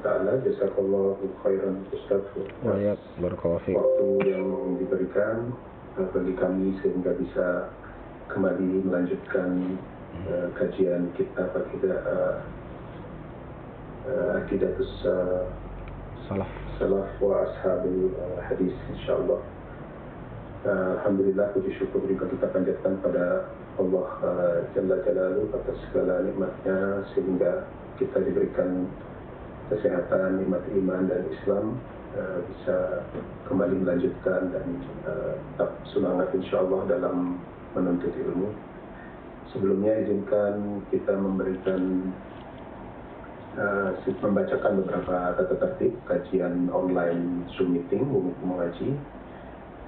taala. Jazakallahu khairan Ustaz waktu yang diberikan bagi kami sehingga bisa kembali melanjutkan kajian kita Aqidatus Salaf wa Ashabul Hadis, insyaallah. Alhamdulillah, puji syukur juga kita panjatkan pada Allah Jalla Jalaluhu atas segala nikmatnya sehingga kita diberikan kesehatan, nikmat iman dan Islam, bisa kembali melanjutkan dan tetap semangat insyaallah dalam menuntut ilmu. Sebelumnya izinkan kita membacakan beberapa tata tertib kajian online Zoom meeting mengaji.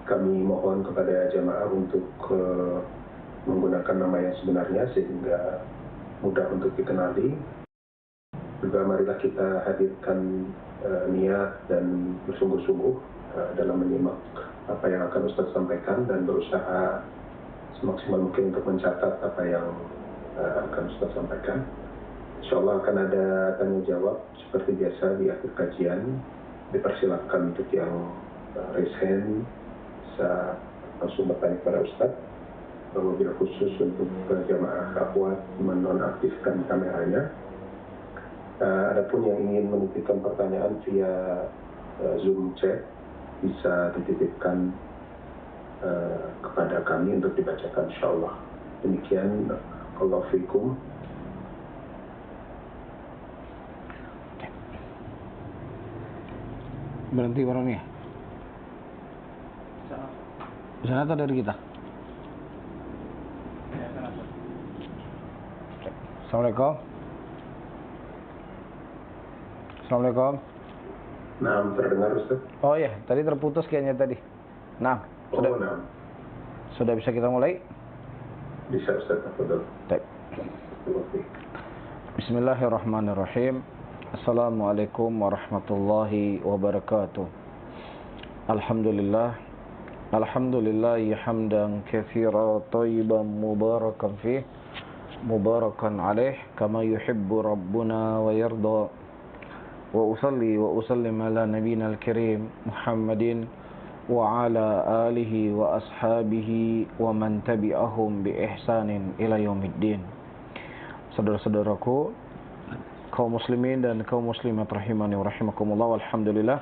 Kami mohon kepada jamaah untuk menggunakan nama yang sebenarnya sehingga mudah untuk dikenali. Juga marilah kita hadirkan niat dan bersungguh-sungguh dalam menyimak apa yang akan Ustaz sampaikan dan berusaha semaksimal mungkin untuk mencatat apa yang akan Ustaz sampaikan. Insyaallah akan ada tanya jawab seperti biasa di akhir kajian. Dipersilakan untuk yang raise hand bisa langsung bertanya kepada Ustaz. Wabil khusus untuk jamaah akhwat menonaktifkan kameranya. Adapun yang ingin menitipkan pertanyaan via Zoom chat bisa dititipkan kepada kami untuk dibacakan insyaallah. Demikian, Allah fikum. Berhenti barang ya? Di sana atau dari kita? Assalamualaikum. Assalamualaikum. Nah, terdengar Ustaz? Oh ya, tadi terputus kayaknya tadi. Nah, sudah bisa kita mulai? Bisa Ustaz, betul. Baik. Bismillahirrahmanirrahim. Assalamualaikum warahmatullahi wabarakatuh. Alhamdulillah hamdan katsira thayyiban mubarakan fih mubarakan alaih kama yuhibbu rabbuna wa yarda. Wa usalli wa usallim ala nabiyyina al-karim Muhammadin wa ala alihi wa ashabihi wa man tabi'ahum bi ihsanin ila yaumiddin. Saudara-saudaraku kaum muslimin dan kaum muslimat rahimani wa rahimakumullah, alhamdulillah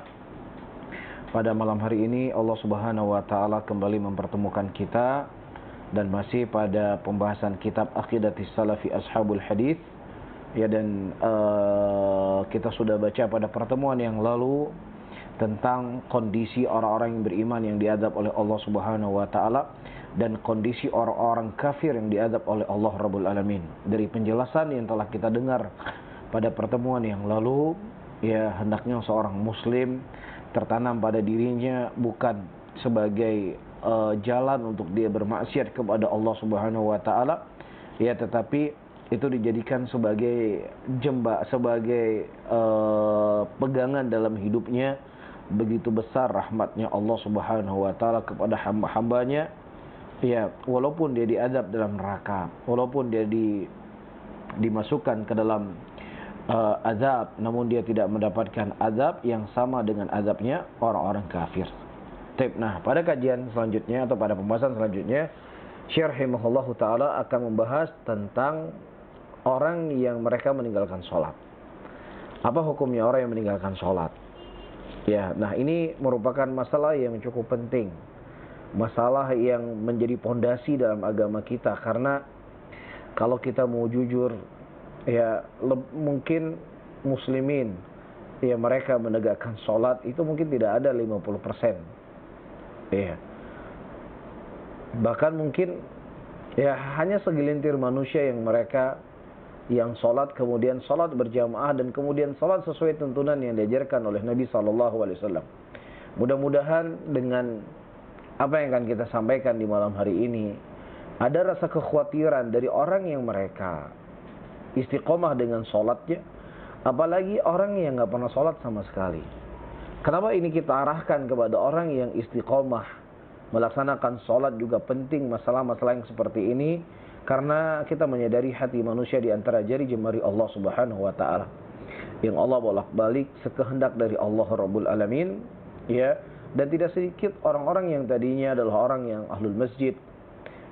pada malam hari ini Allah Subhanahu wa taala kembali mempertemukan kita dan masih pada pembahasan kitab Aqidatus Salafi Ashabul Hadis. Ya, dan kita sudah baca pada pertemuan yang lalu tentang kondisi orang-orang yang beriman yang diadab oleh Allah Subhanahu wa taala dan kondisi orang-orang kafir yang diadab oleh Allah Rabbul Alamin. Dari penjelasan yang telah kita dengar pada pertemuan yang lalu, ya hendaknya seorang muslim tertanam pada dirinya bukan sebagai jalan untuk dia bermaksiat kepada Allah Subhanahu wa taala, ya, tetapi itu dijadikan sebagai sebagai pegangan dalam hidupnya. Begitu besar rahmatnya Allah Subhanahu wa taala kepada hamba-hambanya, ya, walaupun dia diadab dalam neraka, walaupun dia dimasukkan ke dalam azab, namun dia tidak mendapatkan azab yang sama dengan azabnya orang-orang kafir. Nah, pada kajian selanjutnya atau pada pembahasan selanjutnya, Syekh rahimahullahu taala akan membahas tentang orang yang mereka meninggalkan sholat. Apa hukumnya orang yang meninggalkan sholat? Ya, nah ini merupakan masalah yang cukup penting, masalah yang menjadi pondasi dalam agama kita. Karena kalau kita mau jujur, ya mungkin muslimin, ya mereka menegakkan sholat itu mungkin tidak ada 50%. Ya, bahkan mungkin ya hanya segelintir manusia yang mereka yang sholat, kemudian sholat berjamaah, dan kemudian sholat sesuai tuntunan yang diajarkan oleh Nabi SAW. Mudah-mudahan dengan apa yang akan kita sampaikan di malam hari ini, ada rasa kekhawatiran dari orang yang mereka istiqomah dengan sholatnya, apalagi orang yang nggak pernah sholat sama sekali. Kenapa ini kita arahkan kepada orang yang istiqomah melaksanakan sholat juga penting masalah-masalah yang seperti ini? Karena kita menyadari hati manusia di antara jari jemari Allah Subhanahu wa taala. yang Allah bolak-balik sekehendak dari Allah Rabbul Alamin, ya. Dan tidak sedikit orang-orang yang tadinya adalah orang yang ahlul masjid,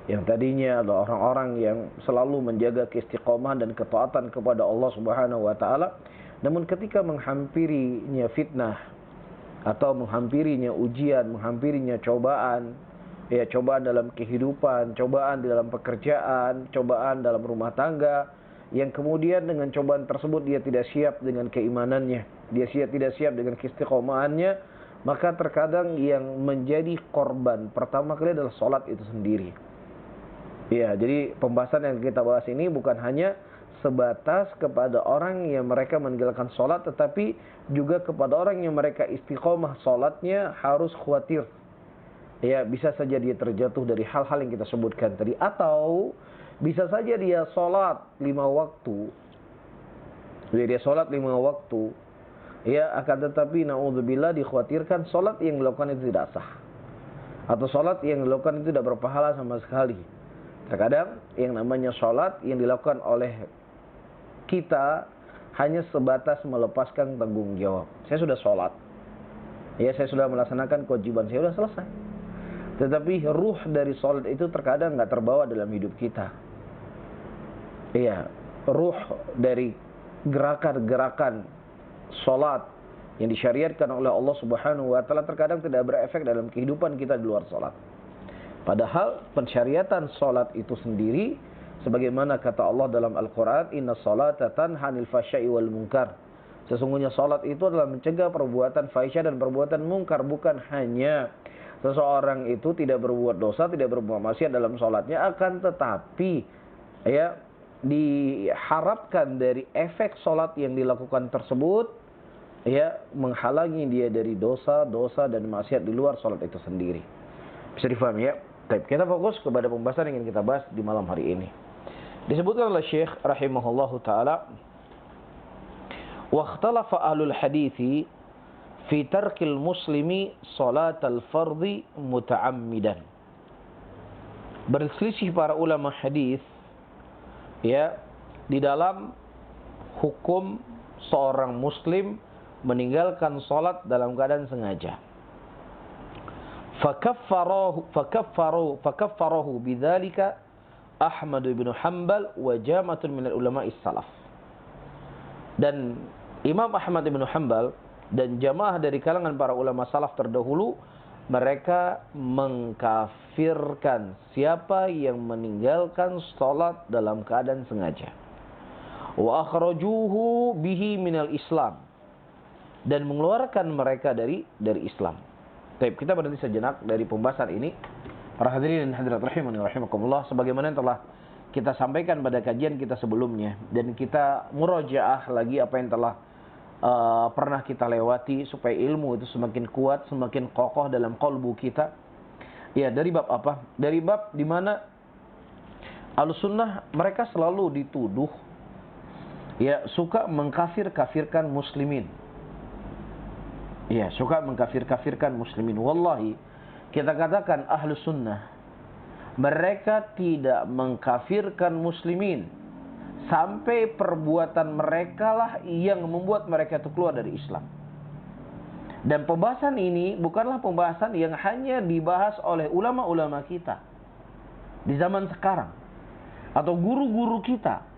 yang tadinya adalah orang-orang yang selalu menjaga keistiqomahan dan ketaatan kepada Allah Subhanahu wa taala, namun ketika menghampirinya fitnah atau menghampirinya ujian, menghampirinya cobaan, ya, cobaan dalam kehidupan, cobaan di dalam pekerjaan, cobaan dalam rumah tangga, yang kemudian dengan cobaan tersebut dia tidak siap dengan keimanannya, dia tidak siap dengan keistiqomahannya, maka terkadang yang menjadi korban pertama kali adalah sholat itu sendiri. Ya, jadi pembahasan yang kita bahas ini bukan hanya sebatas kepada orang yang mereka meninggalkan sholat, tetapi juga kepada orang yang mereka istiqomah sholatnya harus khawatir. Ya, bisa saja dia terjatuh dari hal-hal yang kita sebutkan tadi, atau bisa saja dia sholat 5 waktu. Dia sholat 5 waktu. Ya, akan tetapi naudzubillah dikhawatirkan sholat yang dilakukan itu tidak sah, atau sholat yang dilakukan itu tidak berpahala sama sekali. Terkadang yang namanya sholat yang dilakukan oleh kita hanya sebatas melepaskan tanggung jawab. Saya sudah sholat, ya, saya sudah melaksanakan kewajiban, saya sudah selesai. Tetapi ruh dari sholat itu terkadang nggak terbawa dalam hidup kita. Iya, ruh dari gerakan-gerakan sholat yang disyariatkan oleh Allah Subhanahu wa taala terkadang tidak berefek dalam kehidupan kita di luar sholat. Padahal pensyariatan sholat itu sendiri, sebagaimana kata Allah dalam Al-Quran, Inna sholata tanha 'anil fahsya'i wal munkar. Sesungguhnya sholat itu adalah mencegah perbuatan fahisyah dan perbuatan mungkar. Bukan hanya seseorang itu tidak berbuat dosa, tidak berbuat maksiat dalam sholatnya, akan tetapi ya, diharapkan dari efek sholat yang dilakukan tersebut, ya, menghalangi dia dari dosa-dosa dan maksiat di luar sholat itu sendiri. Bisa difahami, ya? Baik, kita fokus kepada pembahasan yang ingin kita bahas di malam hari ini. Disebutkan oleh Syekh rahimahullahu ta'ala, وَاخْتَلَفَ أَهْلُ الْحَدِيثِ فِي تَرْكِ الْمُسْلِمِ صَلَاةَ الْفَرْضِ مُتَعَمِّدًا. Berselisih para ulama hadis, ya, di dalam hukum seorang muslim meninggalkan salat dalam keadaan sengaja. Fakaffaruhu bidzalika Ahmad bin Hanbal wa jama'atun minal ulama'i salaf. Dan Imam Ahmad bin Hanbal dan jamaah dari kalangan para ulama salaf terdahulu, mereka mengkafirkan siapa yang meninggalkan salat dalam keadaan sengaja. Wa akhrajuhu bihi minal Islam, dan mengeluarkan mereka dari Islam. Baik, kita berhenti sejenak dari pembahasan ini. Para hadirin dan hadirat rahimani wa rahimakumullah, sebagaimana yang telah kita sampaikan pada kajian kita sebelumnya, dan kita murajaah lagi apa yang telah pernah kita lewati supaya ilmu itu semakin kuat, semakin kokoh dalam qalbu kita. Ya, dari bab apa? Dari bab di mana Ahlussunnah mereka selalu dituduh, ya, suka mengkafir-kafirkan muslimin. Ya, suka mengkafir-kafirkan muslimin. Wallahi, kita katakan Ahlussunnah, mereka tidak mengkafirkan muslimin sampai perbuatan mereka lah yang membuat mereka itu keluar dari Islam. Dan pembahasan ini bukanlah pembahasan yang hanya dibahas oleh ulama-ulama kita di zaman sekarang atau guru-guru kita.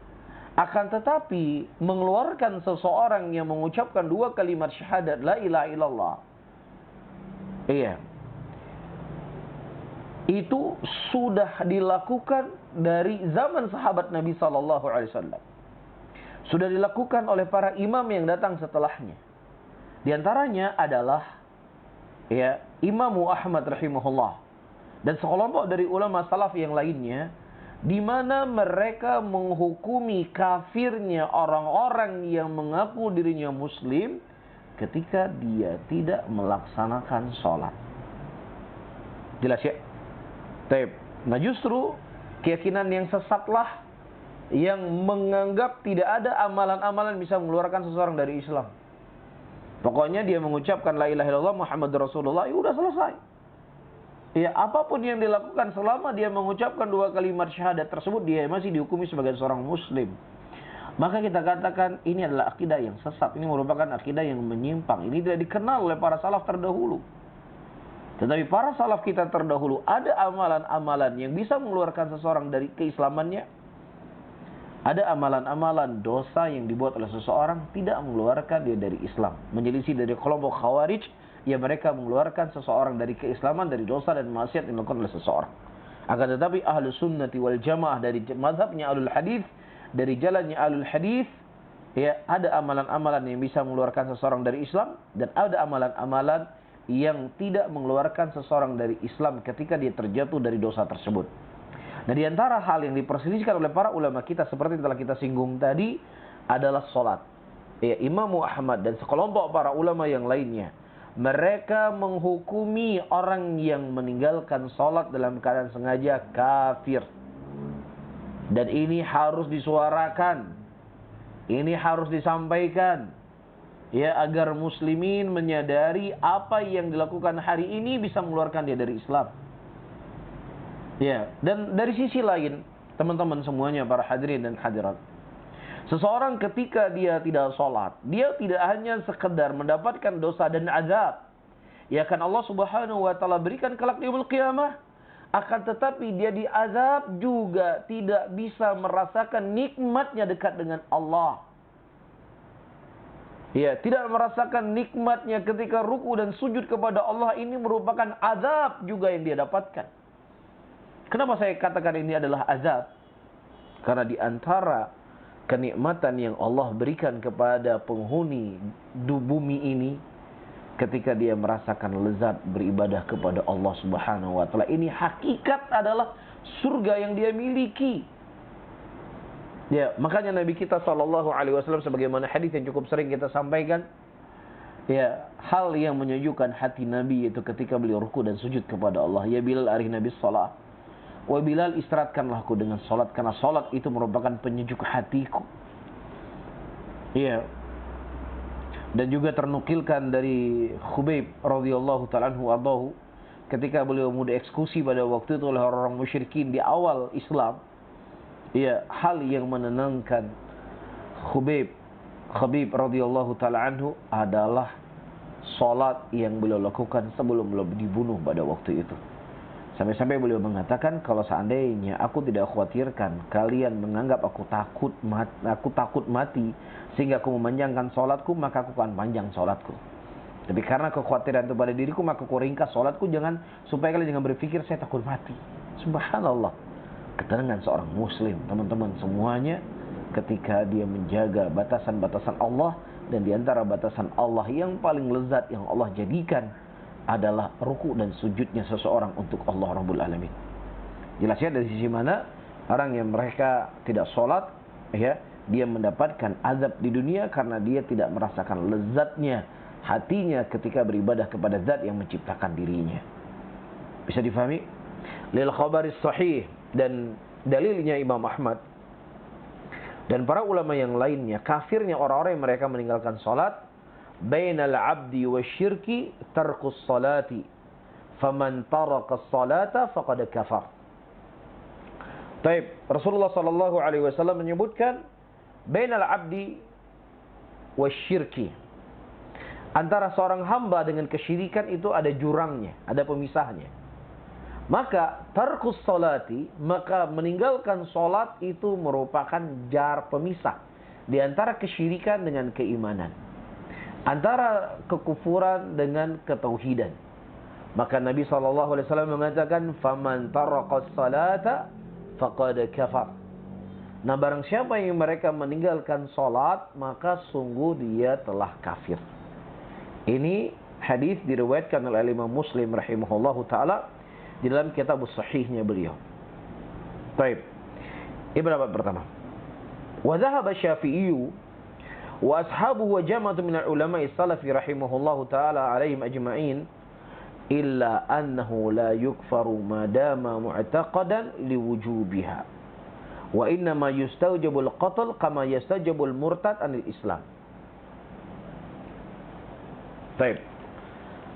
Akan tetapi mengeluarkan seseorang yang mengucapkan 2 kalimat syahadat la ilaha illallah, iya, itu sudah dilakukan dari zaman sahabat Nabi SAW. Sudah dilakukan oleh para imam yang datang setelahnya. Di antaranya adalah, ya, Imam Ahmad rahimahullah dan sekelompok dari ulama salaf yang lainnya, di mana mereka menghukumi kafirnya orang-orang yang mengaku dirinya muslim ketika dia tidak melaksanakan sholat. Jelas, ya? Nah, justru keyakinan yang sesatlah yang menganggap tidak ada amalan-amalan bisa mengeluarkan seseorang dari Islam. Pokoknya dia mengucapkan la ilaha illallah Muhammadur Rasulullah, ya udah selesai. Ya, apapun yang dilakukan selama dia mengucapkan 2 kalimat syahadat tersebut, dia masih dihukumi sebagai seorang muslim. maka kita katakan ini adalah akidah yang sesat, ini merupakan akidah yang menyimpang. Ini tidak dikenal oleh para salaf terdahulu. Tetapi para salaf kita terdahulu, ada amalan-amalan yang bisa mengeluarkan seseorang dari keislamannya. Ada amalan-amalan dosa yang dibuat oleh seseorang tidak mengeluarkan dia dari Islam. Menyelisih dari kelompok Khawarij, ya mereka mengeluarkan seseorang dari keislaman, dari dosa dan maksiat yang dilakukan oleh seseorang. Akan tetapi Ahlus Sunnati wal Jamaah, dari mazhabnya Ahlul Hadis, dari jalannya Ahlul Hadis, ya ada amalan-amalan yang bisa mengeluarkan seseorang dari Islam, dan ada amalan-amalan yang tidak mengeluarkan seseorang dari Islam ketika dia terjatuh dari dosa tersebut. Nah, di antara hal yang diperselisihkan oleh para ulama kita seperti yang telah kita singgung tadi adalah salat. Ya, Imam Ahmad dan sekelompok para ulama yang lainnya, mereka menghukumi orang yang meninggalkan salat dalam keadaan sengaja kafir. Dan ini harus disuarakan. Ini harus disampaikan. Ya, agar muslimin menyadari apa yang dilakukan hari ini bisa mengeluarkan dia dari Islam. Ya, dan dari sisi lain, teman-teman semuanya, para hadirin dan hadirat, seseorang ketika dia tidak sholat, dia tidak hanya sekedar mendapatkan dosa dan azab, ya kan Allah Subhanahu wa taala berikan kelak di yaumul qiyamah, akan tetapi dia diazab juga tidak bisa merasakan nikmatnya dekat dengan Allah. Ya, tidak merasakan nikmatnya ketika ruku dan sujud kepada Allah. Ini merupakan azab juga yang dia dapatkan. Kenapa saya katakan ini adalah azab? Karena di antara kenikmatan yang Allah berikan kepada penghuni bumi ini, ketika dia merasakan lezat beribadah kepada Allah Subhanahu wa taala, ini hakikat adalah surga yang dia miliki. Ya, makanya Nabi kita sallallahu alaihi wasallam, sebagaimana hadis yang cukup sering kita sampaikan, ya, hal yang menyejukkan hati Nabi itu ketika beliau ruku dan sujud kepada Allah. Ya Bilal, arihna bis shalah. Wa Bilal, istirahatkanlah aku dengan salat, karena salat itu merupakan penyejuk hatiku. Ya. Dan juga ternukilkan dari Khubayb radhiyallahu ta'ala anhu adahu, ketika beliau mau dieksekusi pada waktu itu oleh orang-orang musyrikin di awal Islam. Ya, hal yang menenangkan Khubayb radhiyallahu ta'ala anhu adalah salat yang beliau lakukan sebelum beliau dibunuh pada waktu itu. Sampai-sampai beliau mengatakan, kalau seandainya aku tidak khawatirkan kalian menganggap aku takut mati sehingga aku memanjangkan salatku, maka aku akan panjang salatku. Tapi karena kekhawatiran itu pada diriku, maka aku ringkas salatku, supaya kalian jangan berpikir saya takut mati. Subhanallah. Ketenangan seorang muslim, teman-teman semuanya, ketika dia menjaga batasan-batasan Allah, dan di antara batasan Allah yang paling lezat yang Allah jadikan adalah ruku dan sujudnya seseorang untuk Allah Rabbul Alamin. Jelasnya dari sisi mana orang yang mereka tidak sholat, ya, dia mendapatkan azab di dunia karena dia tidak merasakan lezatnya hatinya ketika beribadah kepada zat yang menciptakan dirinya. Bisa difahami? Lil khabaris sahih, dan dalilnya Imam Ahmad dan para ulama yang lainnya, kafirnya orang-orang yang mereka meninggalkan sholat, bainal abdi wasyirki tarkus salati, faman taraka salata faqad kafar. Baik, Rasulullah sallallahu alaihi wasallam menyebutkan bainal abdi wasyirki, antara seorang hamba dengan kesyirikan itu ada jurangnya, ada pemisahnya. Maka tarkus salati, maka meninggalkan salat itu merupakan jar pemisah di antara kesyirikan dengan keimanan, antara kekufuran dengan ketauhidan. Maka Nabi SAW mengatakan, faman taraqas salata faqad kafar. Nah, barang siapa yang mereka meninggalkan salat, maka sungguh dia telah kafir. Ini hadis diriwayatkan oleh Imam Muslim rahimahullahu taala di dalam kitab sahihnya beliau. Baik. Ini pendapat pertama. Wa dhahaba Syafi'i wa ashabuhu wa jama'atu min al-ulama as-salafi rahimahullahu taala alaihim ajma'in illa annahu la yukfaru ma dama mu'taqadan liwujubiha wa inna ma yustawjabu al-qatl kama yastawjabu al-murtad anil Islam. Baik.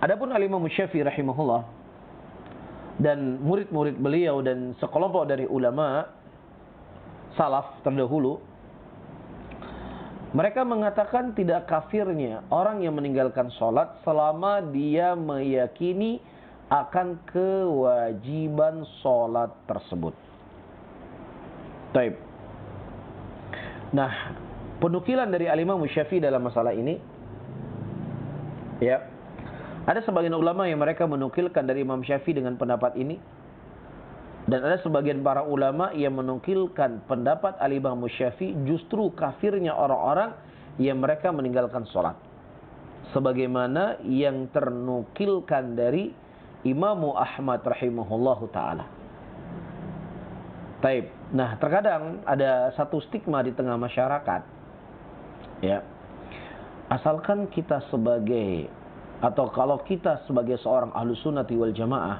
Adapun al-Imam Syafi'i rahimahullah dan murid-murid beliau dan sekelompok dari ulama salaf terdahulu, Mereka mengatakan tidak kafirnya orang yang meninggalkan sholat selama dia meyakini akan kewajiban sholat tersebut. Taib. Nah, penukilan dari Al-Imam Syafi'i dalam masalah ini, ya, ada sebagian ulama yang mereka menukilkan dari Imam Syafi'i dengan pendapat ini, dan ada sebagian para ulama yang menukilkan pendapat Al-Imam Syafi'i justru kafirnya orang-orang yang mereka meninggalkan sholat, sebagaimana yang ternukilkan dari Imam Ahmad rahimahullahu ta'ala. Taib. Nah, terkadang ada satu stigma di tengah masyarakat, ya, asalkan kita sebagai, atau kalau kita sebagai seorang ahlu sunnati wal jamaah,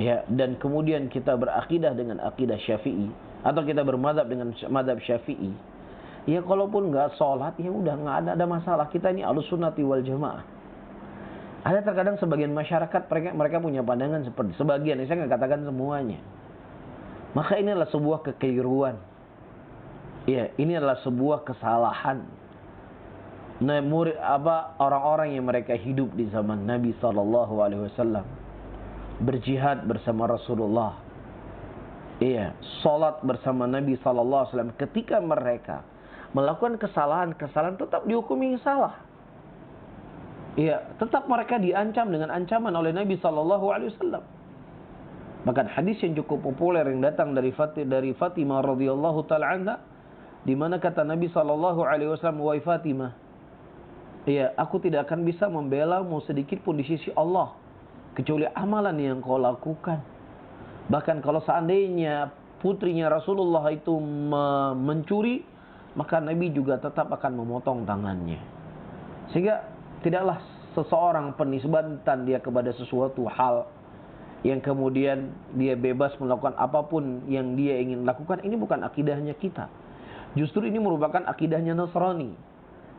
ya, dan kemudian kita berakidah dengan akidah Syafi'i, atau kita bermadhab dengan madhab Syafi'i, ya kalaupun nggak sholat, ya udah nggak ada masalah, kita ini ahlu sunnati wal jamaah. Ada terkadang sebagian masyarakat mereka punya pandangan seperti sebagian, saya nggak katakan semuanya. Maka ini adalah sebuah kekeliruan. Ya, ini adalah sebuah kesalahan. Nah, orang-orang yang mereka hidup di zaman Nabi SAW, berjihad bersama Rasulullah, iya, salat bersama Nabi SAW, ketika mereka melakukan kesalahan tetap dihukumi salah. Iya, tetap mereka diancam dengan ancaman oleh Nabi SAW. Bahkan hadis yang cukup populer yang datang dari Fatimah radhiyallahu taala anha, di mana kata Nabi SAW, "Wahai Fatimah, ya, aku tidak akan bisa membelamu sedikit pun di sisi Allah kecuali amalan yang kau lakukan. Bahkan kalau seandainya putrinya Rasulullah itu mencuri, maka Nabi juga tetap akan memotong tangannya." Sehingga tidaklah seseorang penisbatan dia kepada sesuatu hal yang kemudian dia bebas melakukan apapun yang dia ingin lakukan. Ini bukan akidahnya kita. Justru ini merupakan akidahnya Nasrani,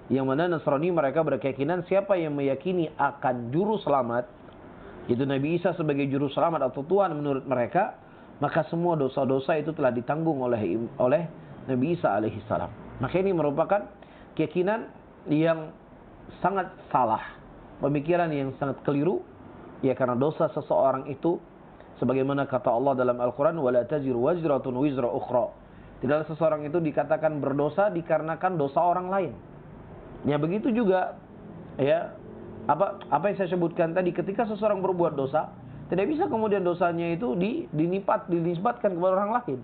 yang mana Nasrani mereka berkeyakinan siapa yang meyakini akan juru selamat, yaitu Nabi Isa sebagai juru selamat atau Tuhan menurut mereka, maka semua dosa-dosa itu telah ditanggung oleh Nabi Isa alaihissalam. Maka ini merupakan keyakinan yang sangat salah, pemikiran yang sangat keliru. Ya, karena dosa seseorang itu, sebagaimana kata Allah dalam Al-Quran, وَلَا تَزِرُ وَزْرَةٌ وِزْرَ أُخْرَى. Tidaklah seseorang itu dikatakan berdosa dikarenakan dosa orang lain. Ya, begitu juga, ya, apa yang saya sebutkan tadi, ketika seseorang berbuat dosa, tidak bisa kemudian dosanya itu dinisbatkan kepada orang lain.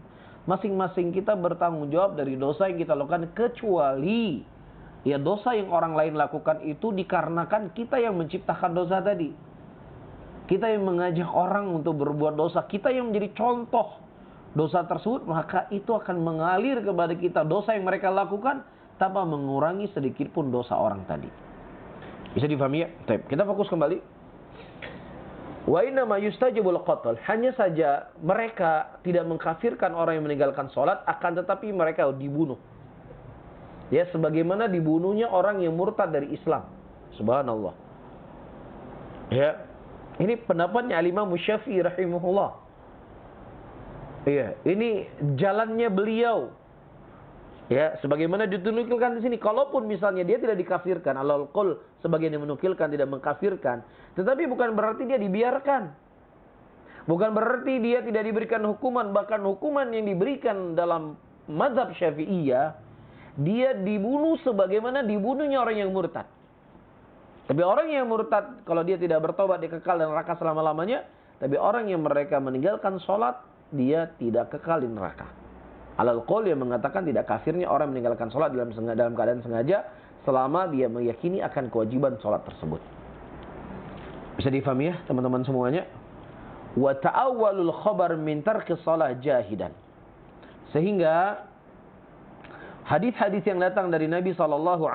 Masing-masing kita bertanggung jawab dari dosa yang kita lakukan, kecuali ya dosa yang orang lain lakukan itu dikarenakan kita yang menciptakan dosa tadi. Kita yang mengajak orang untuk berbuat dosa, kita yang menjadi contoh dosa tersebut, maka itu akan mengalir kepada kita dosa yang mereka lakukan tanpa mengurangi sedikit pun dosa orang tadi. Bisa difahami ya? Kita fokus kembali. Wa inna ma yustajabul qatl. Hanya saja mereka tidak mengkafirkan orang yang meninggalkan sholat, akan tetapi mereka dibunuh. Ya, sebagaimana dibunuhnya orang yang murtad dari Islam. Subhanallah. Ya. Ini pendapatnya Al-Imam Syafi'i rahimahullah. Iya, ini jalannya beliau. Ya, sebagaimana ditunukilkan di sini, kalaupun misalnya dia tidak dikafirkan, alal qaul sebagian yang menukilkan tidak mengkafirkan, tetapi bukan berarti dia dibiarkan. Bukan berarti dia tidak diberikan hukuman, bahkan hukuman yang diberikan dalam mazhab Syafi'iyah, dia dibunuh sebagaimana dibunuhnya orang yang murtad. Tapi orang yang murtad, kalau dia tidak bertobat, dia kekal di neraka selama-lamanya. Tapi orang yang mereka meninggalkan sholat, dia tidak kekal di neraka. Alal qaul yang mengatakan tidak kafirnya orang meninggalkan sholat dalam keadaan sengaja, selama dia meyakini akan kewajiban sholat tersebut. Bisa difahami ya teman-teman semuanya? Wa ta'awwalul khabar min tarki shalah jahidan. Sehingga hadis-hadis yang datang dari Nabi SAW,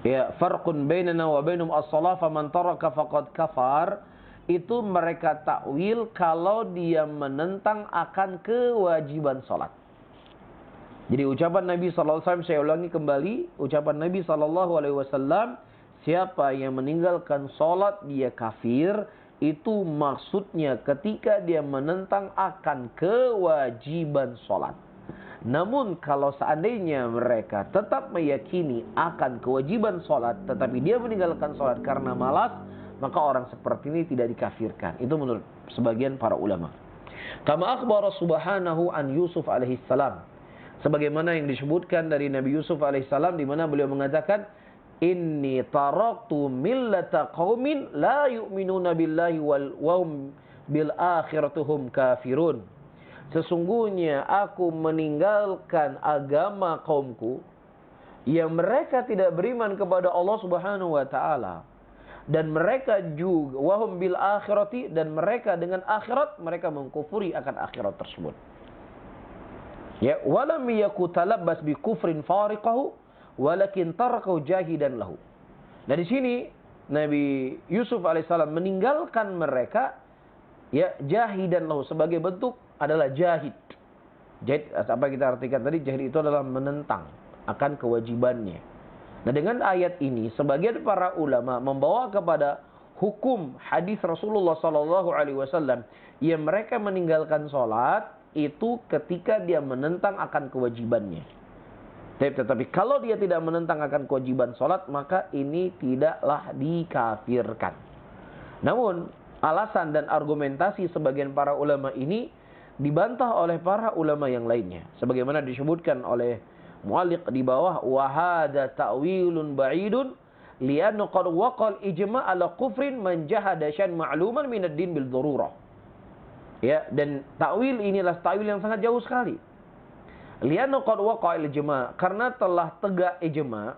ya, farqun bainana wa bainum as-shalah faman taraka faqad kafar, itu mereka takwil kalau dia menentang akan kewajiban salat. Jadi ucapan Nabi SAW, saya ulangi kembali, ucapan Nabi SAW, siapa yang meninggalkan salat dia kafir, itu maksudnya ketika dia menentang akan kewajiban salat. Namun kalau seandainya mereka tetap meyakini akan kewajiban sholat, tetapi dia meninggalkan sholat karena malas, maka orang seperti ini tidak dikafirkan. Itu menurut sebagian para ulama. Kama akhbara subhanahu an Yusuf alaihissalam. Sebagaimana yang disebutkan dari Nabi Yusuf alaihissalam, di mana beliau mengatakan, Inni taraktu millata qaumin la yu'minuna billahi wal hum bil akhiratuhum kafirun. Sesungguhnya aku meninggalkan agama kaumku yang mereka tidak beriman kepada Allah Subhanahu wa taala, dan mereka juga wahum bil akhirati, dan mereka dengan akhirat mereka mengkufuri akan akhirat tersebut. Ya, walam yakutalabbas bi kufrin fariqahu walakin tarakahu jahidan lahu. Nah, di sini Nabi Yusuf alaihissalam meninggalkan mereka, ya, jahidan lahu, sebagai bentuk adalah jahid. Jahid, apa kita artikan tadi? Jahid itu adalah menentang akan kewajibannya. Nah, dengan ayat ini sebagian para ulama membawa kepada hukum hadis Rasulullah SAW yang mereka meninggalkan sholat itu ketika dia menentang akan kewajibannya. Tetapi kalau dia tidak menentang akan kewajiban sholat, maka ini tidaklah dikafirkan. Namun alasan dan argumentasi sebagian para ulama ini dibantah oleh para ulama yang lainnya. Sebagaimana disebutkan oleh mu'alliq di bawah, wa hadza ta'wilun ba'idun li'anna qad waqal ijma' ala kufrin man jahada syai'an ma'luman min ad-din bil darurah. Ya, dan takwil inilah takwil yang sangat jauh sekali. Li'anna qad waqa'il ijma', karena telah tegak ijma'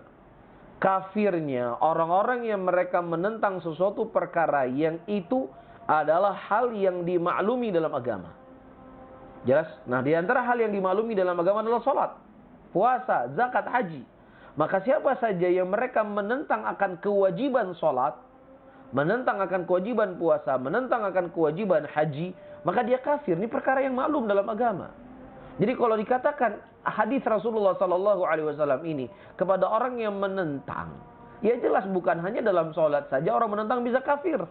kafirnya orang-orang yang mereka menentang sesuatu perkara yang itu adalah hal yang dimaklumi dalam agama. Jelas? Nah, di antara hal yang dimaklumi dalam agama adalah sholat, puasa, zakat, haji. Maka siapa saja yang mereka menentang akan kewajiban sholat, menentang akan kewajiban puasa, menentang akan kewajiban haji, maka dia kafir. Ini perkara yang maklum dalam agama. Jadi kalau dikatakan hadis Rasulullah SAW ini kepada orang yang menentang, ya jelas bukan hanya dalam sholat saja orang menentang bisa kafir.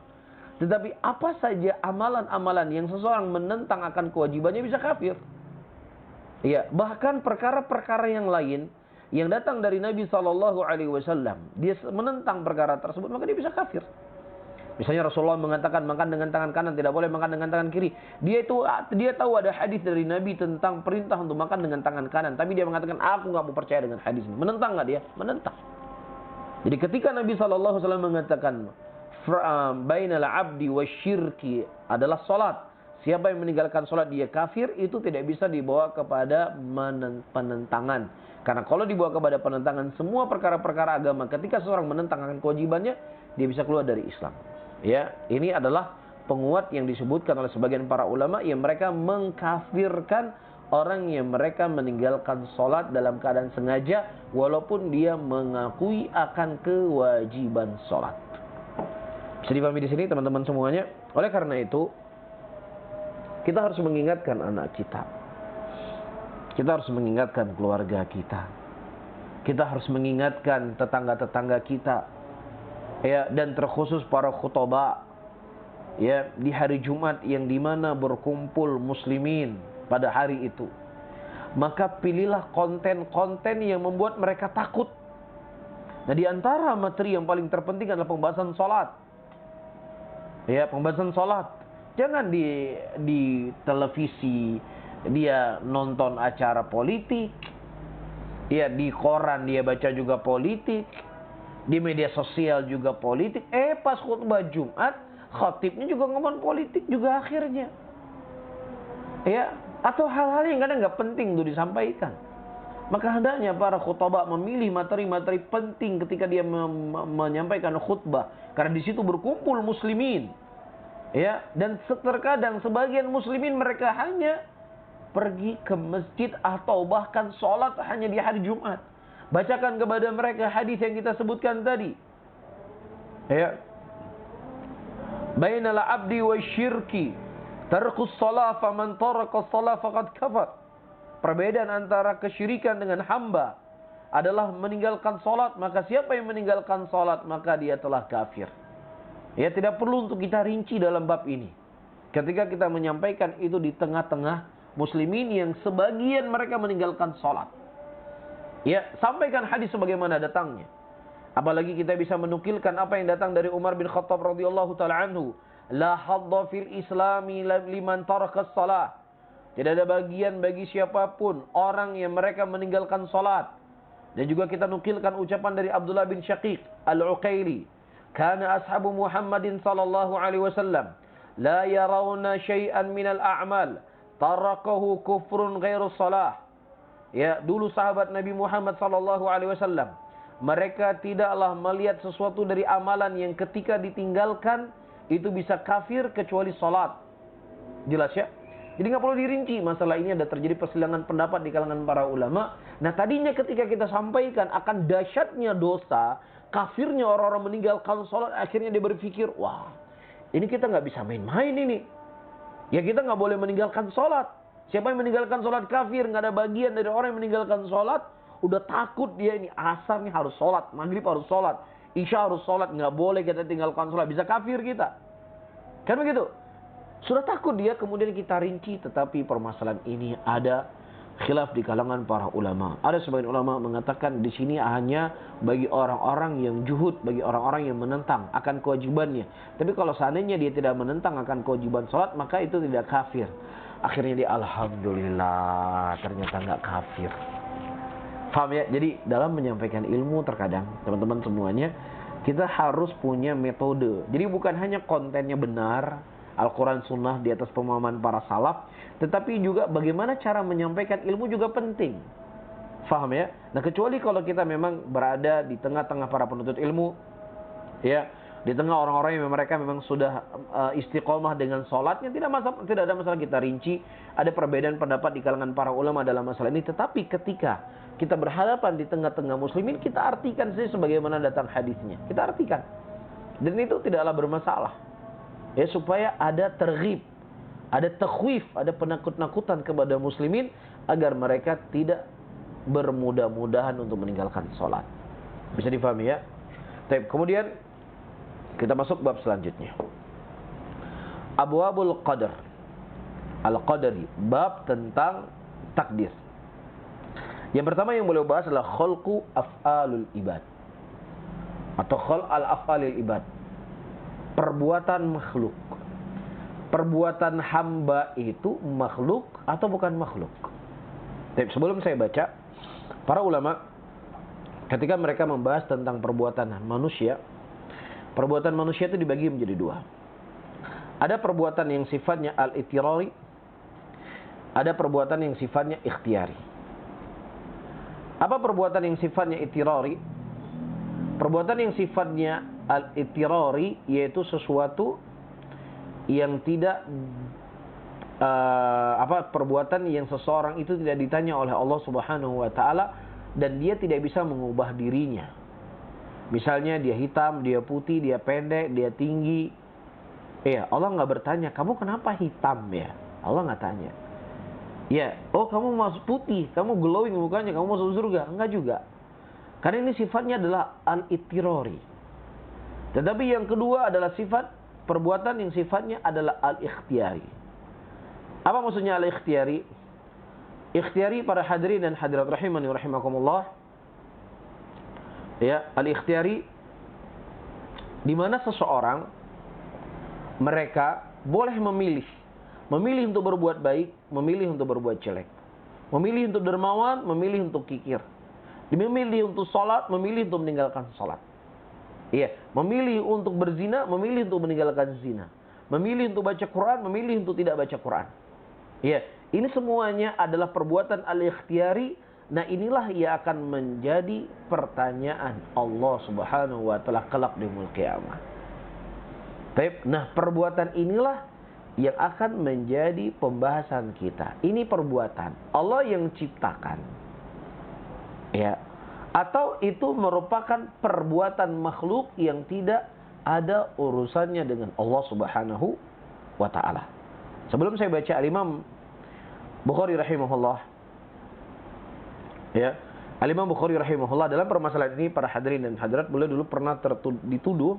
Tetapi apa saja amalan-amalan yang seseorang menentang akan kewajibannya bisa kafir. Ya, bahkan perkara-perkara yang lain yang datang dari Nabi SAW, dia menentang perkara tersebut, maka dia bisa kafir. Misalnya Rasulullah mengatakan makan dengan tangan kanan, tidak boleh makan dengan tangan kiri. Dia tahu ada hadis dari Nabi tentang perintah untuk makan dengan tangan kanan, tapi dia mengatakan aku nggak mau percaya dengan hadis ini. Menentang nggak dia? Menentang. Jadi ketika Nabi SAW mengatakan bainal abdi wasyirki adalah salat, siapa yang meninggalkan salat dia kafir, itu tidak bisa dibawa kepada penentangan. Karena kalau dibawa kepada penentangan semua perkara-perkara agama, ketika seseorang menentang akan kewajibannya, dia bisa keluar dari Islam. Ya, ini adalah penguat yang disebutkan oleh sebagian para ulama yang mereka mengkafirkan orang yang mereka meninggalkan salat dalam keadaan sengaja walaupun dia mengakui akan kewajiban salat. Bisa dipahami di sini teman-teman semuanya. Oleh karena itu, kita harus mengingatkan anak kita. Kita harus mengingatkan keluarga kita. Kita harus mengingatkan tetangga-tetangga kita. Ya, dan terkhusus para khutbah. Ya, di hari Jumat yang dimana berkumpul muslimin pada hari itu. Maka pilihlah konten-konten yang membuat mereka takut. Nah, di antara materi yang paling terpenting adalah pembahasan sholat. Ya, pembahasan sholat. Jangan di televisi dia nonton acara politik. Ya, di koran dia baca juga politik. Di media sosial juga politik. Pas khutbah Jumat, khatibnya juga ngomong politik juga akhirnya. Ya, atau hal-hal yang kadang nggak penting untuk disampaikan. Maka hendaknya para khutbah memilih materi-materi penting ketika dia menyampaikan khutbah, karena di situ berkumpul muslimin. Ya, dan terkadang sebagian muslimin mereka hanya pergi ke masjid atau bahkan sholat hanya di hari Jumat. Bacakan kepada mereka hadis yang kita sebutkan tadi. Ya. Bainal abdi wasyirki tarkus shalah faman taraka shalah faqad kafar. Perbedaan antara kesyirikan dengan hamba adalah meninggalkan salat, maka siapa yang meninggalkan salat maka dia telah kafir. Ya, tidak perlu untuk kita rinci dalam bab ini. Ketika kita menyampaikan itu di tengah-tengah muslimin yang sebagian mereka meninggalkan sholat. Ya, sampaikan hadis sebagaimana datangnya. Apalagi kita bisa menukilkan apa yang datang dari Umar bin Khattab radhiyallahu taala anhu, la hadda fil islami liman taraka shalah. Tidak ada bagian bagi siapapun orang yang mereka meninggalkan salat. Dan juga kita nukilkan ucapan dari Abdullah bin Syaqiq Al-Uqaili, kana ashabu Muhammadin sallallahu alaihi wasallam la yarawna syai'an minal a'mal tarakahu kufrun ghairu salah. Ya, dulu sahabat Nabi Muhammad sallallahu alaihi wasallam, mereka tidaklah melihat sesuatu dari amalan yang ketika ditinggalkan itu bisa kafir kecuali salat. Jelas ya? Jadi nggak perlu dirinci. Masalah ini ada terjadi perselisihan pendapat di kalangan para ulama. Nah, tadinya ketika kita sampaikan akan dahsyatnya dosa, kafirnya orang-orang meninggalkan sholat, akhirnya dia berpikir, wah, ini kita nggak bisa main-main ini. Ya, kita nggak boleh meninggalkan sholat. Siapa yang meninggalkan sholat kafir, nggak ada bagian dari orang yang meninggalkan sholat, udah takut dia ini, asar nih harus sholat, maghrib harus sholat, isya harus sholat, nggak boleh kita tinggalkan sholat, bisa kafir kita. Kan begitu? Sudah takut dia, kemudian kita rinci, tetapi permasalahan ini ada khilaf di kalangan para ulama. Ada sebagian ulama mengatakan di sini hanya bagi orang-orang yang juhud, bagi orang-orang yang menentang akan kewajibannya. Tapi kalau seandainya dia tidak menentang akan kewajiban sholat, maka itu tidak kafir. Akhirnya dia alhamdulillah ternyata nggak kafir. Paham ya? Jadi dalam menyampaikan ilmu terkadang teman-teman semuanya kita harus punya metode. Jadi bukan hanya kontennya benar, Al-Quran Sunnah di atas pemahaman para salaf, tetapi juga bagaimana cara menyampaikan ilmu juga penting. Faham ya? Nah, kecuali kalau kita memang berada di tengah-tengah para penuntut ilmu, ya, di tengah orang-orang yang mereka memang sudah istiqomah dengan sholatnya, tidak ada masalah kita rinci. Ada perbedaan pendapat di kalangan para ulama dalam masalah ini, tetapi ketika kita berhadapan di tengah-tengah muslimin, kita artikan saja sebagaimana datang hadisnya. Kita artikan. Dan itu tidaklah bermasalah. Ya, supaya ada terghib, ada takhwif, ada penakut-nakutan kepada muslimin agar mereka tidak bermudah-mudahan untuk meninggalkan sholat. Bisa difahami ya? Kemudian kita masuk bab selanjutnya. Abwabul qadar. Al-qadari, bab tentang takdir. Yang pertama yang boleh bahas adalah khalqu af'alul ibad. Atau khal al-af'alil ibad. Perbuatan makhluk. Perbuatan hamba itu makhluk atau bukan makhluk? Tapi sebelum saya baca, para ulama ketika mereka membahas tentang perbuatan manusia itu dibagi menjadi dua. Ada perbuatan yang sifatnya al-itirari, ada perbuatan yang sifatnya ikhtiari. Apa perbuatan yang sifatnya itirari? Perbuatan yang sifatnya al-itirari yaitu sesuatu yang tidak perbuatan yang seseorang itu tidak ditanya oleh Allah Subhanahu wa taala dan dia tidak bisa mengubah dirinya. Misalnya dia hitam, dia putih, dia pendek, dia tinggi. Ya, Allah nggak bertanya, "Kamu kenapa hitam ya?" Allah nggak tanya. Ya, "Oh, kamu masuk putih, kamu glowing mukanya, kamu masuk surga." Enggak juga. Karena ini sifatnya adalah al-itirari. Tetapi yang kedua adalah sifat perbuatan yang sifatnya adalah al-ikhtiyari. Apa maksudnya al-ikhtiyari? Ikhtiyari para hadirin dan hadirat rahimani wa rahimakumullah. Ya, al-ikhtiyari di mana seseorang mereka boleh memilih untuk berbuat baik, memilih untuk berbuat jelek. Memilih untuk dermawan, memilih untuk kikir. Memilih untuk sholat, memilih untuk meninggalkan sholat. Iya, memilih untuk berzina, memilih untuk meninggalkan zina. Memilih untuk baca Quran, memilih untuk tidak baca Quran. Iya, ini semuanya adalah perbuatan al-ikhtiyari. Nah, inilah yang akan menjadi pertanyaan Allah Subhanahu wa taala kelak di yaumul qiyamah. Baik, nah perbuatan inilah yang akan menjadi pembahasan kita. Ini perbuatan Allah yang ciptakan. Ya, atau itu merupakan perbuatan makhluk yang tidak ada urusannya dengan Allah Subhanahu wa taala. Sebelum saya baca Al-Imam Bukhari rahimahullah. Ya, Al-Imam Bukhari rahimahullah dalam permasalahan ini para hadirin dan hadirat boleh dulu pernah dituduh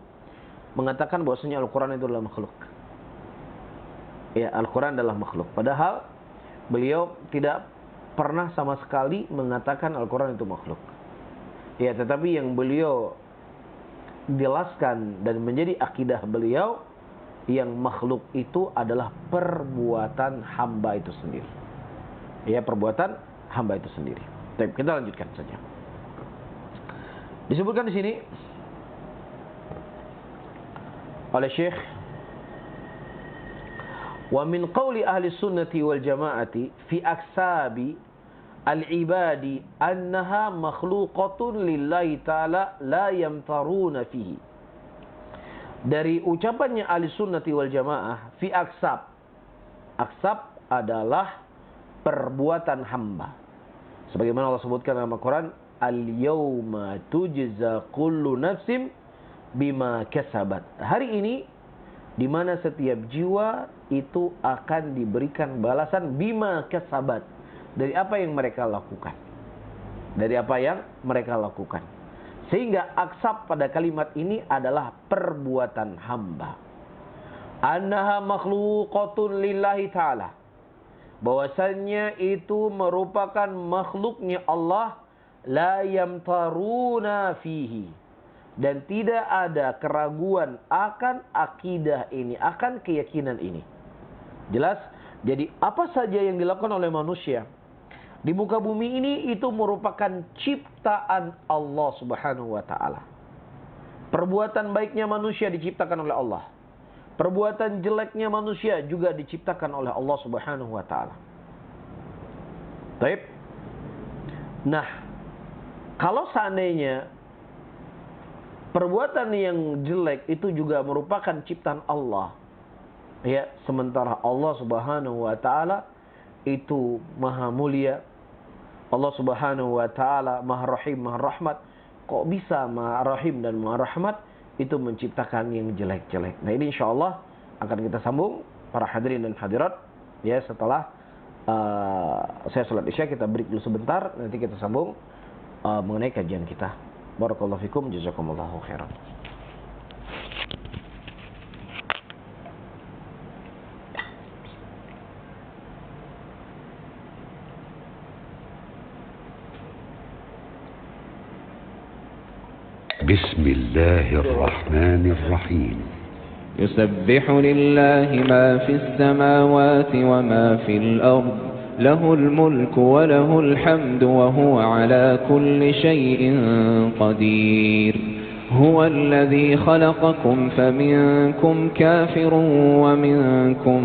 mengatakan bahwasanya Al-Qur'an itu adalah makhluk. Ya, Al-Qur'an adalah makhluk. Padahal beliau tidak pernah sama sekali mengatakan Al-Quran itu makhluk. Ya, tetapi yang beliau jelaskan dan menjadi akidah beliau, yang makhluk itu adalah perbuatan hamba itu sendiri. Ya, perbuatan hamba itu sendiri. Baik, kita lanjutkan saja. Disebutkan di sini oleh Syekh, wa min qawli ahli sunnati wal jama'ati fi aksabi al-ibadi annaha makhluqatun lillahi ta'ala la yamtaruna fihi. Dari ucapannya ahli sunnati wal jamaah fi aksab. Aksab adalah perbuatan hamba. Sebagaimana Allah sebutkan dalam Al-Quran, al-yawma tujza kullu nafsim bima kasabat. Hari ini di mana setiap jiwa itu akan diberikan balasan bima kasabat, dari apa yang mereka lakukan. Dari apa yang mereka lakukan. Sehingga aksab pada kalimat ini adalah perbuatan hamba. Annaha makhluqatun lillahi ta'ala. Bahwasannya itu merupakan makhluknya Allah, la yamtaruna fihi. Dan tidak ada keraguan akan akidah ini, akan keyakinan ini. Jelas? Jadi apa saja yang dilakukan oleh manusia di muka bumi ini itu merupakan ciptaan Allah Subhanahu wa ta'ala. Perbuatan baiknya manusia diciptakan oleh Allah. Perbuatan jeleknya manusia juga diciptakan oleh Allah Subhanahu wa ta'ala. Baik. Nah, kalau seandainya perbuatan yang jelek itu juga merupakan ciptaan Allah, ya, sementara Allah Subhanahu wa ta'ala itu maha mulia, Allah Subhanahu wa ta'ala maha rahim, maha rahmat, kok bisa maha rahim dan maha rahmat itu menciptakan yang jelek-jelek? Nah, ini insyaallah akan kita sambung para hadirin dan hadirat, ya, setelah saya salat Isya. Kita break dulu sebentar, nanti kita sambung mengenai kajian kita. Barakallahu fikum, jazakumullahu khairan. بسم الله الرحمن الرحيم يسبح لله ما في السماوات وما في الأرض له الملك وله الحمد وهو على كل شيء قدير هو الذي خلقكم فمنكم كافر ومنكم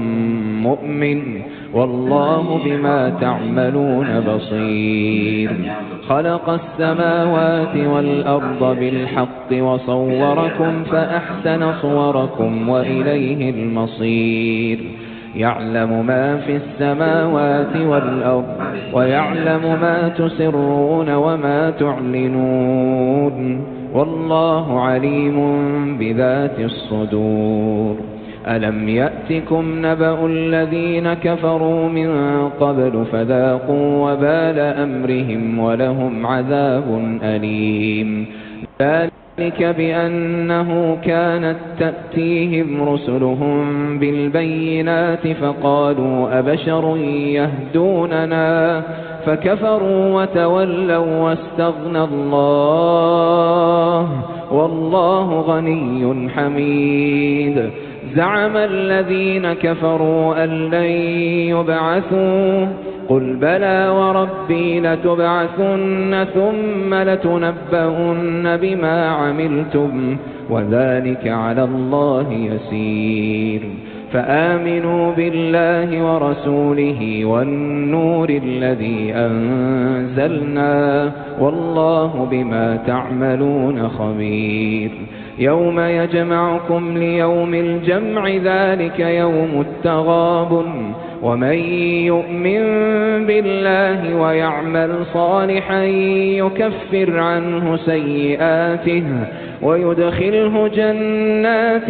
مؤمن والله بما تعملون بصير خلق السماوات والأرض بالحق وصوركم فأحسن صوركم وإليه المصير يعلم ما في السماوات والأرض ويعلم ما تسرون وما تعلنون والله عليم بذات الصدور ألم يأتكم نبأ الذين كفروا من قبل فذاقوا وبال أمرهم ولهم عذاب أليم ذلك بأنه كانت تأتيهم رسلهم بالبينات فقالوا أبشر يهدوننا فكفروا وتولوا واستغنى الله والله غني حميد زعم الذين كفروا أن لن يبعثوا قل بلى وربي لتبعثن ثم لتنبؤن بما عملتم وذلك على الله يسير فآمنوا بالله ورسوله والنور الذي أنزلنا والله بما تعملون خبير يوم يجمعكم ليوم الجمع ذلك يوم التغابن ومن يؤمن بالله ويعمل صالحا يكفر عنه سيئاته ويدخله جنات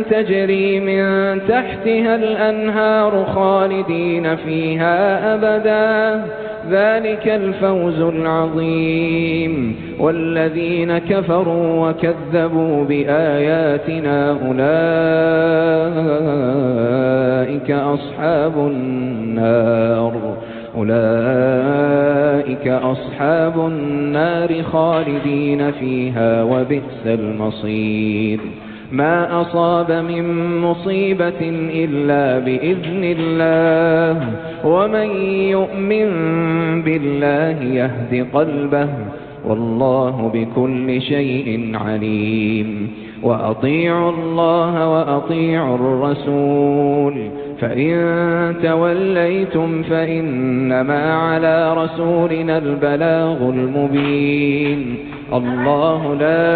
تجري من تحتها الأنهار خالدين فيها أبدا ذلك الفوز العظيم. والذين كفروا وكذبوا بآياتنا أولئك أصحاب النار خالدين فيها وبئس المصير. ما أصاب من مصيبة إلا بإذن الله ومن يؤمن بالله يهد قلبه والله بكل شيء عليم. وأطيعوا الله وأطيعوا الرسول فإن توليتم فإنما على رسولنا البلاغ المبين. الله لا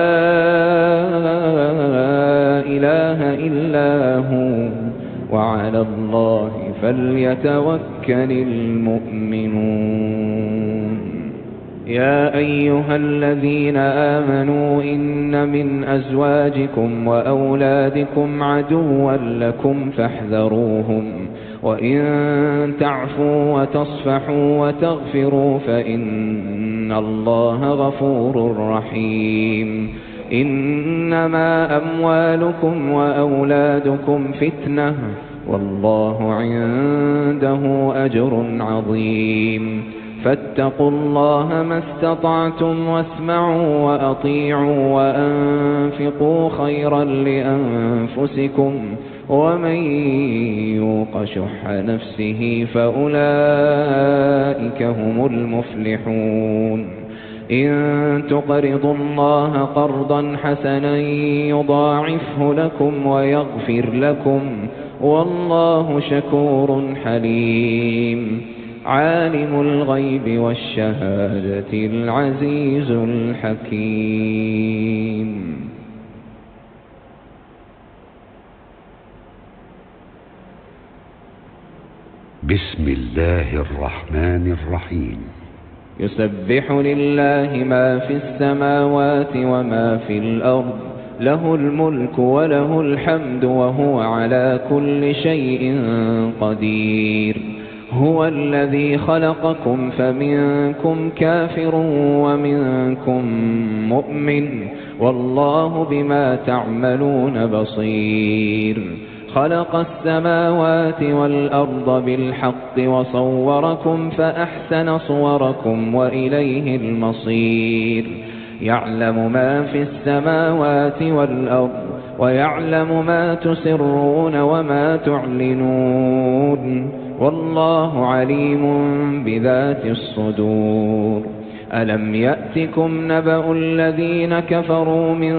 إله إلا هو وعلى الله فليتوكل المؤمنون. يا أيها الذين آمنوا إن من أزواجكم وأولادكم عدوا لكم فاحذروهم وإن تعفوا وتصفحوا وتغفروا فإن الله غفور رحيم. إنما أموالكم وأولادكم فتنة والله عنده أجر عظيم. فاتقوا الله ما استطعتم واسمعوا وأطيعوا وأنفقوا خيرا لأنفسكم ومن يوق شح نفسه فأولئك هم المفلحون. إن تقرضوا الله قرضا حسنا يضاعفه لكم ويغفر لكم والله شكور حليم. عالم الغيب والشهادة العزيز الحكيم. بسم الله الرحمن الرحيم. يسبح لله ما في السماوات وما في الأرض له الملك وله الحمد وهو على كل شيء قدير. هو الذي خلقكم فمنكم كافر ومنكم مؤمن والله بما تعملون بصير. خلق السماوات والأرض بالحق وصوركم فأحسن صوركم وإليه المصير. يعلم ما في السماوات والأرض ويعلم ما تسرون وما تعلنون والله عليم بذات الصدور. ألم يأتكم نبأ الذين كفروا من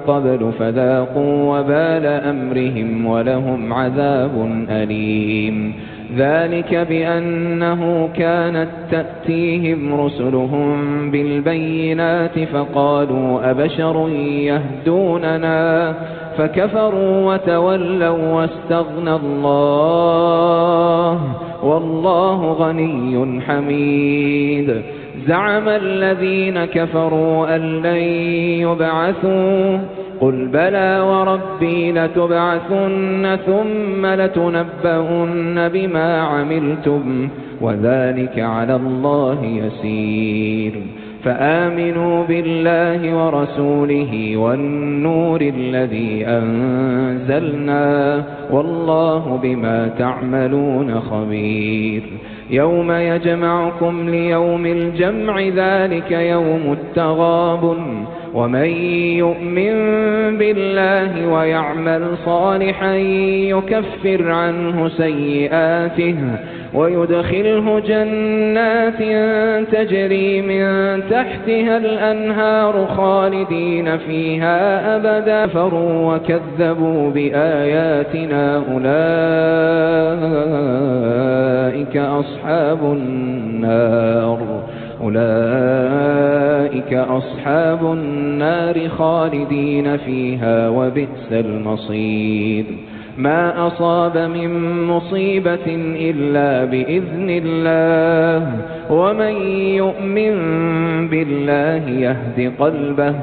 قبل فذاقوا وبال أمرهم ولهم عذاب أليم. ذلك بأنه كانت تأتيهم رسلهم بالبينات فقالوا أبشر يهدوننا فكفروا وتولوا واستغنى الله والله غني حميد. زعم الذين كفروا أن لن يبعثوا قل بلى وربي لتبعثن ثم لتنبؤن بما عملتم وذلك على الله يسير. فآمنوا بالله ورسوله والنور الذي أنزلنا والله بما تعملون خبير. يوم يجمعكم ليوم الجمع ذلك يوم التغابن. ومن يؤمن بالله ويعمل صالحا يكفر عنه سيئاته ويدخله جنات تجري من تحتها الأنهار خالدين فيها أبدا. فروا وكذبوا بآياتنا أولئك أصحاب النار خالدين فيها وبئس المصير. ما أصاب من مصيبة إلا بإذن الله ومن يؤمن بالله يهد قلبه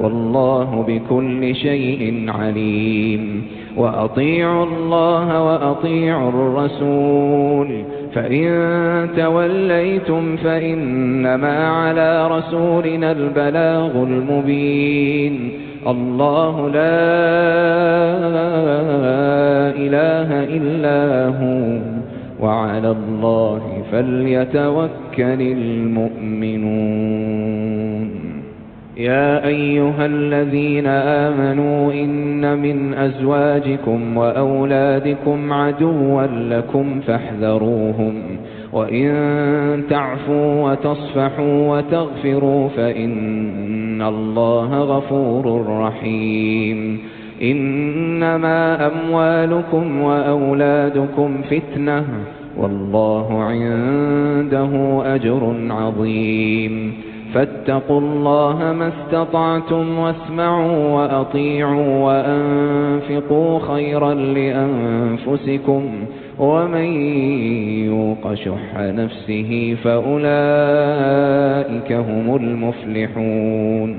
والله بكل شيء عليم. وأطيعوا الله وأطيعوا الرسول فإن توليتم فإنما على رسولنا البلاغ المبين الله لا إله إلا هو وعلى الله فليتوكل المؤمنون يا أيها الذين آمنوا إن من أزواجكم وأولادكم عدوا لكم فاحذروهم وإن تعفوا وتصفحوا وتغفروا فإن الله غفور رحيم إنما أموالكم وأولادكم فتنة والله عنده أجر عظيم فاتقوا الله ما استطعتم واسمعوا وأطيعوا وأنفقوا خيرا لأنفسكم ومن يوق شح نفسه فأولئك هم المفلحون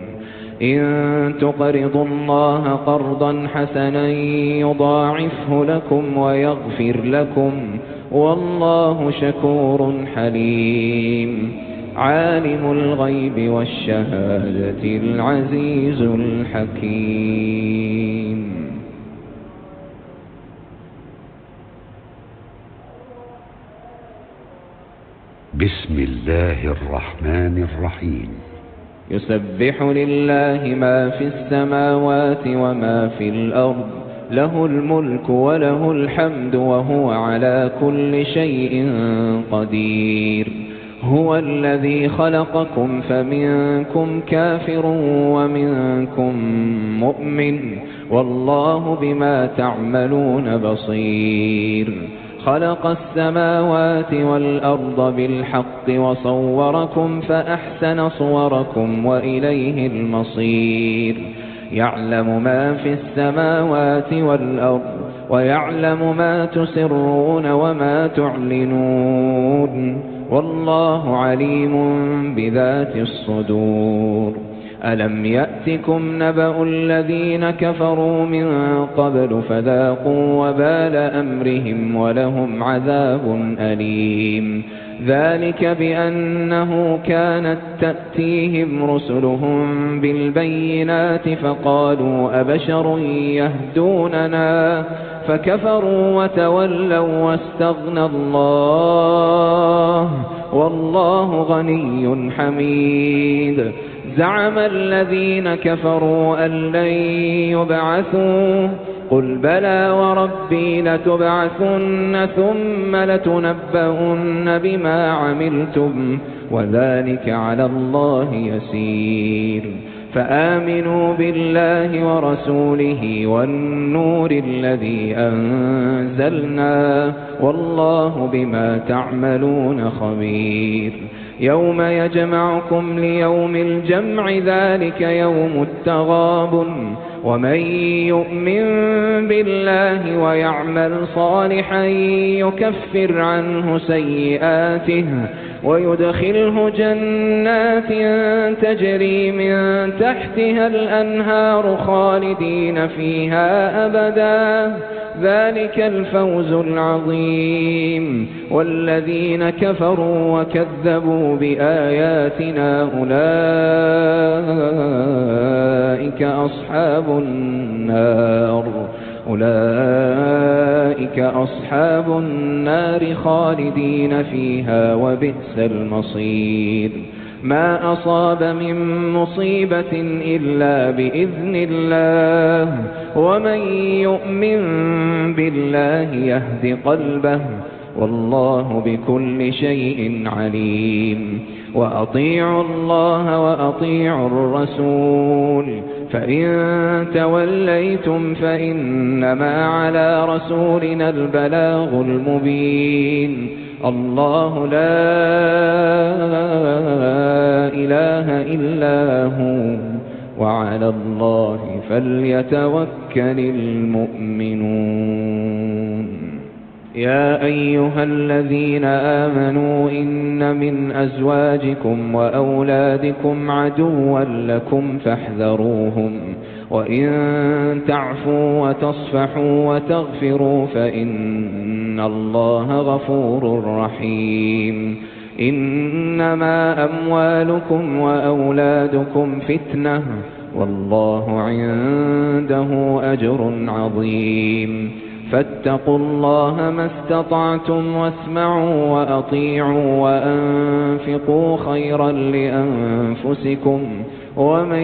إن تقرضوا الله قرضا حسنا يضاعفه لكم ويغفر لكم والله شكور حليم عالم الغيب والشهادة العزيز الحكيم بسم الله الرحمن الرحيم يسبح لله ما في السماوات وما في الأرض له الملك وله الحمد وهو على كل شيء قدير هو الذي خلقكم فمنكم كافر ومنكم مؤمن والله بما تعملون بصير خلق السماوات والأرض بالحق وصوركم فأحسن صوركم وإليه المصير يعلم ما في السماوات والأرض ويعلم ما تسرون وما تعلنون والله عليم بذات الصدور ألم يأتكم نبأ الذين كفروا من قبل فذاقوا وبال أمرهم ولهم عذاب أليم ذلك بأنه كانت تأتيهم رسلهم بالبينات فقالوا أبشر يهدوننا فكفروا وتولوا واستغنى الله والله غني حميد زعم الذين كفروا أن لن يبعثوا قل بلى وربي لتبعثن ثم لتنبؤن بما عملتم وذلك على الله يسير فآمنوا بالله ورسوله والنور الذي أنزلنا والله بما تعملون خبير يوم يجمعكم ليوم الجمع ذلك يوم التغابن ومن يؤمن بالله ويعمل صالحا يكفر عنه سيئاته ويدخله جنات تجري من تحتها الأنهار خالدين فيها أبدا ذلك الفوز العظيم والذين كفروا وكذبوا بآياتنا أولئك أصحاب النار خالدين فيها وبئس المصير ما أصاب من مصيبة إلا بإذن الله ومن يؤمن بالله يهد قلبه والله بكل شيء عليم وأطيعوا الله وأطيعوا الرسول فإن توليتم فإنما على رسولنا البلاغ المبين الله لا إله إلا هو وعلى الله فليتوكل المؤمنون يا أيها الذين آمنوا إن من أزواجكم وأولادكم عدوا لكم فاحذروهم وإن تعفوا وتصفحوا وتغفروا فإن الله غفور رحيم. إنما أموالكم وأولادكم فتنة والله عنده أجر عظيم. فاتقوا الله ما استطعتم واسمعوا وأطيعوا وأنفقوا خيرا لأنفسكم ومن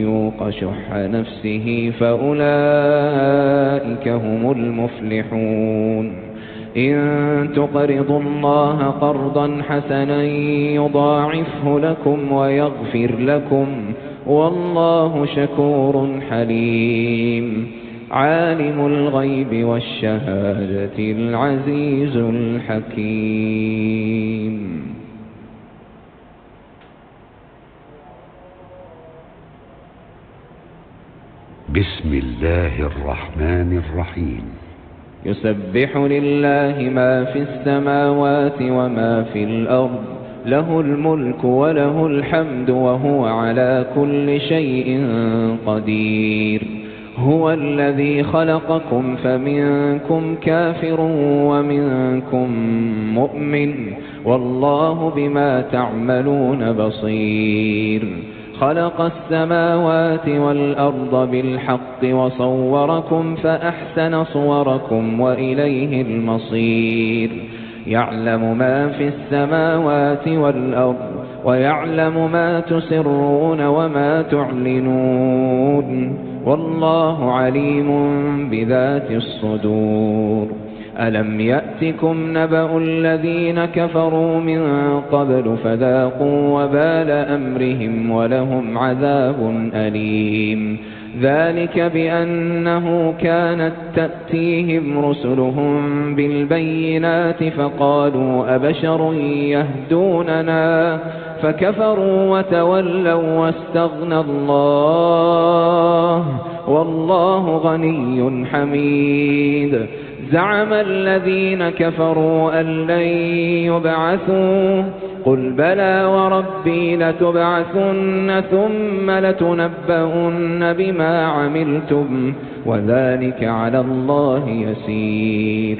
يوق شح نفسه فأولئك هم المفلحون. إن تقرضوا الله قرضا حسنا يضاعفه لكم ويغفر لكم والله شكور حليم. عالم الغيب والشهادة العزيز الحكيم. بسم الله الرحمن الرحيم. يسبح لله ما في السماوات وما في الأرض له الملك وله الحمد وهو على كل شيء قدير. هو الذي خلقكم فمنكم كافر ومنكم مؤمن والله بما تعملون بصير. خلق السماوات والأرض بالحق وصوركم فأحسن صوركم وإليه المصير. يعلم ما في السماوات والأرض ويعلم ما تسرون وما تعلنون والله عليم بذات الصدور. ألم يأتكم نبأ الذين كفروا من قبل فذاقوا وبال أمرهم ولهم عذاب أليم. ذلك بأنه كانت تأتيهم رسلهم بالبينات فقالوا أبشر يهدوننا فكفروا وتولوا واستغنى الله والله غني حميد. زعم الذين كفروا أن لن يبعثوا قل بلى وربي لتبعثن ثم لتنبؤن بما عملتم وذلك على الله يسير.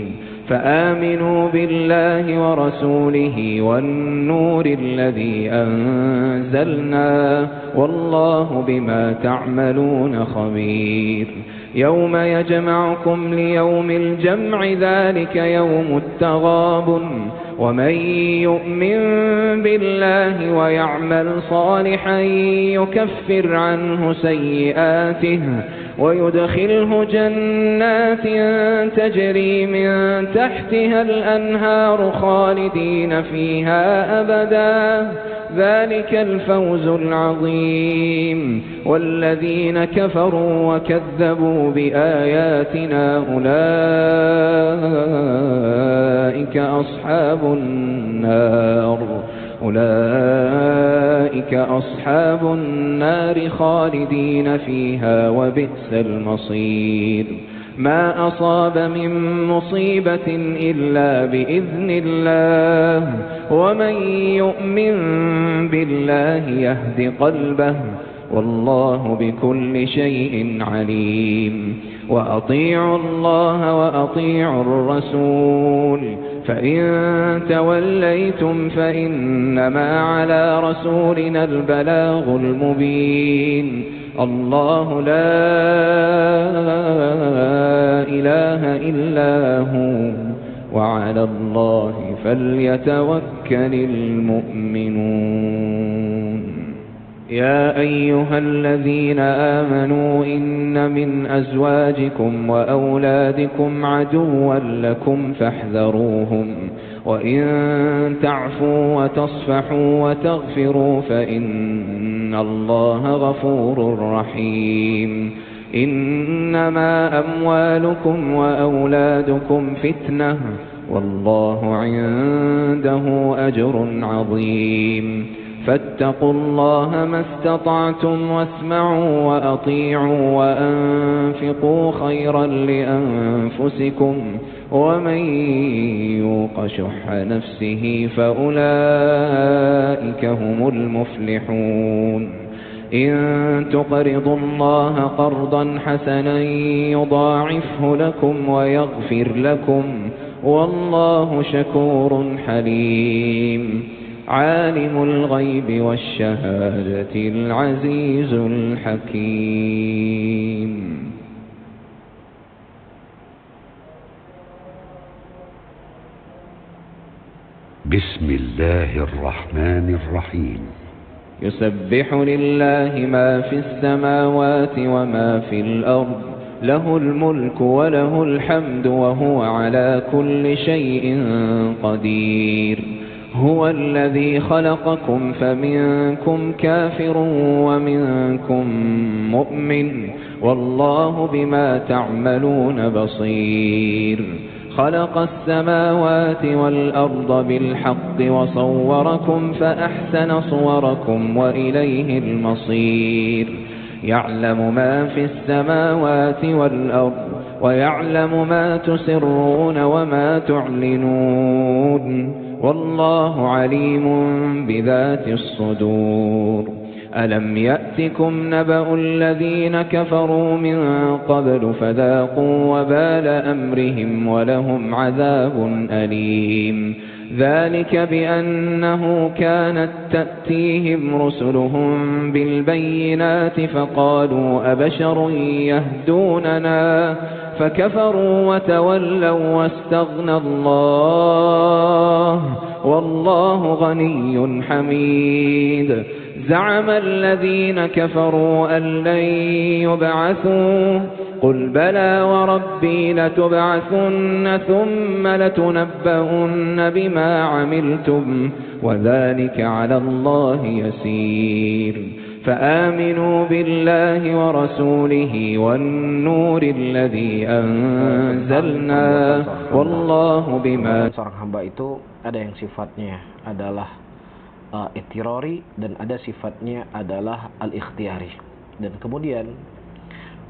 فآمنوا بالله ورسوله والنور الذي أنزلنا والله بما تعملون خبير. يوم يجمعكم ليوم الجمع ذلك يوم التغابن. ومن يؤمن بالله ويعمل صالحا يكفر عنه سيئاته ويدخله جنات تجري من تحتها الأنهار خالدين فيها أبدا ذلك الفوز العظيم. والذين كفروا وكذبوا بآياتنا أولئك أصحاب النار خالدين فيها وبئس المصير. ما أصاب من مصيبة إلا بإذن الله ومن يؤمن بالله يهد قلبه والله بكل شيء عليم. وأطيعوا الله وأطيعوا الرسول فإن توليتم فإنما على رسولنا البلاغ المبين. الله لا إله إلا هو وعلى الله فليتوكل المؤمنون. يا أيها الذين آمنوا إن من أزواجكم وأولادكم عدوا لكم فاحذروهم وإن تعفوا وتصفحوا وتغفروا فإن الله غفور رحيم. إنما أموالكم وأولادكم فتنة والله عنده أجر عظيم. فاتقوا الله ما استطعتم واسمعوا وأطيعوا وأنفقوا خيرا لأنفسكم ومن يوق شح نفسه فأولئك هم المفلحون. إن تقرضوا الله قرضا حسنا يضاعفه لكم ويغفر لكم والله شكور حليم عالم الغيب والشهادة العزيز الحكيم. بسم الله الرحمن الرحيم. يسبح لله ما في السماوات وما في الأرض له الملك وله الحمد وهو على كل شيء قدير. هو الذي خلقكم فمنكم كافر ومنكم مؤمن والله بما تعملون بصير. خلق السماوات والأرض بالحق وصوركم فأحسن صوركم وإليه المصير. يعلم ما في السماوات والأرض ويعلم ما تسرون وما تعلنون والله عليم بذات الصدور. ألم يأتكم نبأ الذين كفروا من قبل فذاقوا وبال أمرهم ولهم عذاب أليم. ذلك بأنه كانت تأتيهم رسلهم بالبينات فقالوا أبشر يهدوننا فكفروا وتولوا واستغنى الله والله غني حميد. زعم الذين كفروا أن لن يبعثوا قل بلى وربي لتبعثن ثم لتنبؤن بما عملتم وذلك على الله يسير. فآمنوا بالله ورسوله والنور الذي أنزلنا والله بما. Seorang hamba itu ada yang sifatnya adalah ittirari dan ada sifatnya adalah al-ikhtiyari. Dan kemudian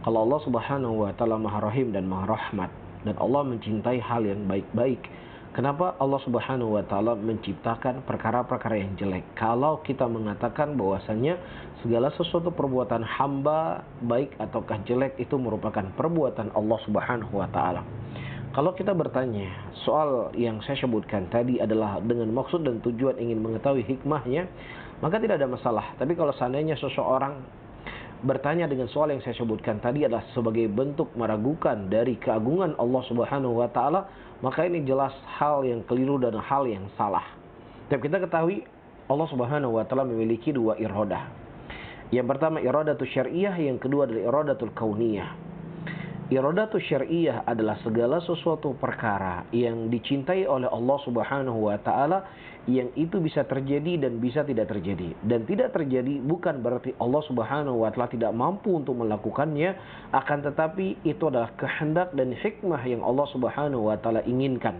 kalau Allah Subhanahu wa taala Maha Rahim dan Maha Rahmat dan Allah mencintai hal yang baik-baik, kenapa Allah Subhanahu wa taala menciptakan perkara-perkara yang jelek? Kalau kita mengatakan bahwasannya segala sesuatu perbuatan hamba baik ataukah jelek itu merupakan perbuatan Allah Subhanahu wa taala. Kalau kita bertanya soal yang saya sebutkan tadi adalah dengan maksud dan tujuan ingin mengetahui hikmahnya, maka tidak ada masalah. Tapi kalau seandainya seseorang bertanya dengan soal yang saya sebutkan tadi adalah sebagai bentuk meragukan dari keagungan Allah Subhanahu wa taala, maka ini jelas hal yang keliru dan hal yang salah. Tapi kita ketahui Allah Subhanahu wa taala memiliki dua iradah. Yang pertama iradatul syar'iyah, yang kedua adalah iradatul kauniyah. Iradatul syar'iyah adalah segala sesuatu perkara yang dicintai oleh Allah Subhanahu wa taala yang itu bisa terjadi dan bisa tidak terjadi. Dan tidak terjadi bukan berarti Allah Subhanahu wa taala tidak mampu untuk melakukannya, akan tetapi itu adalah kehendak dan hikmah yang Allah Subhanahu wa taala inginkan.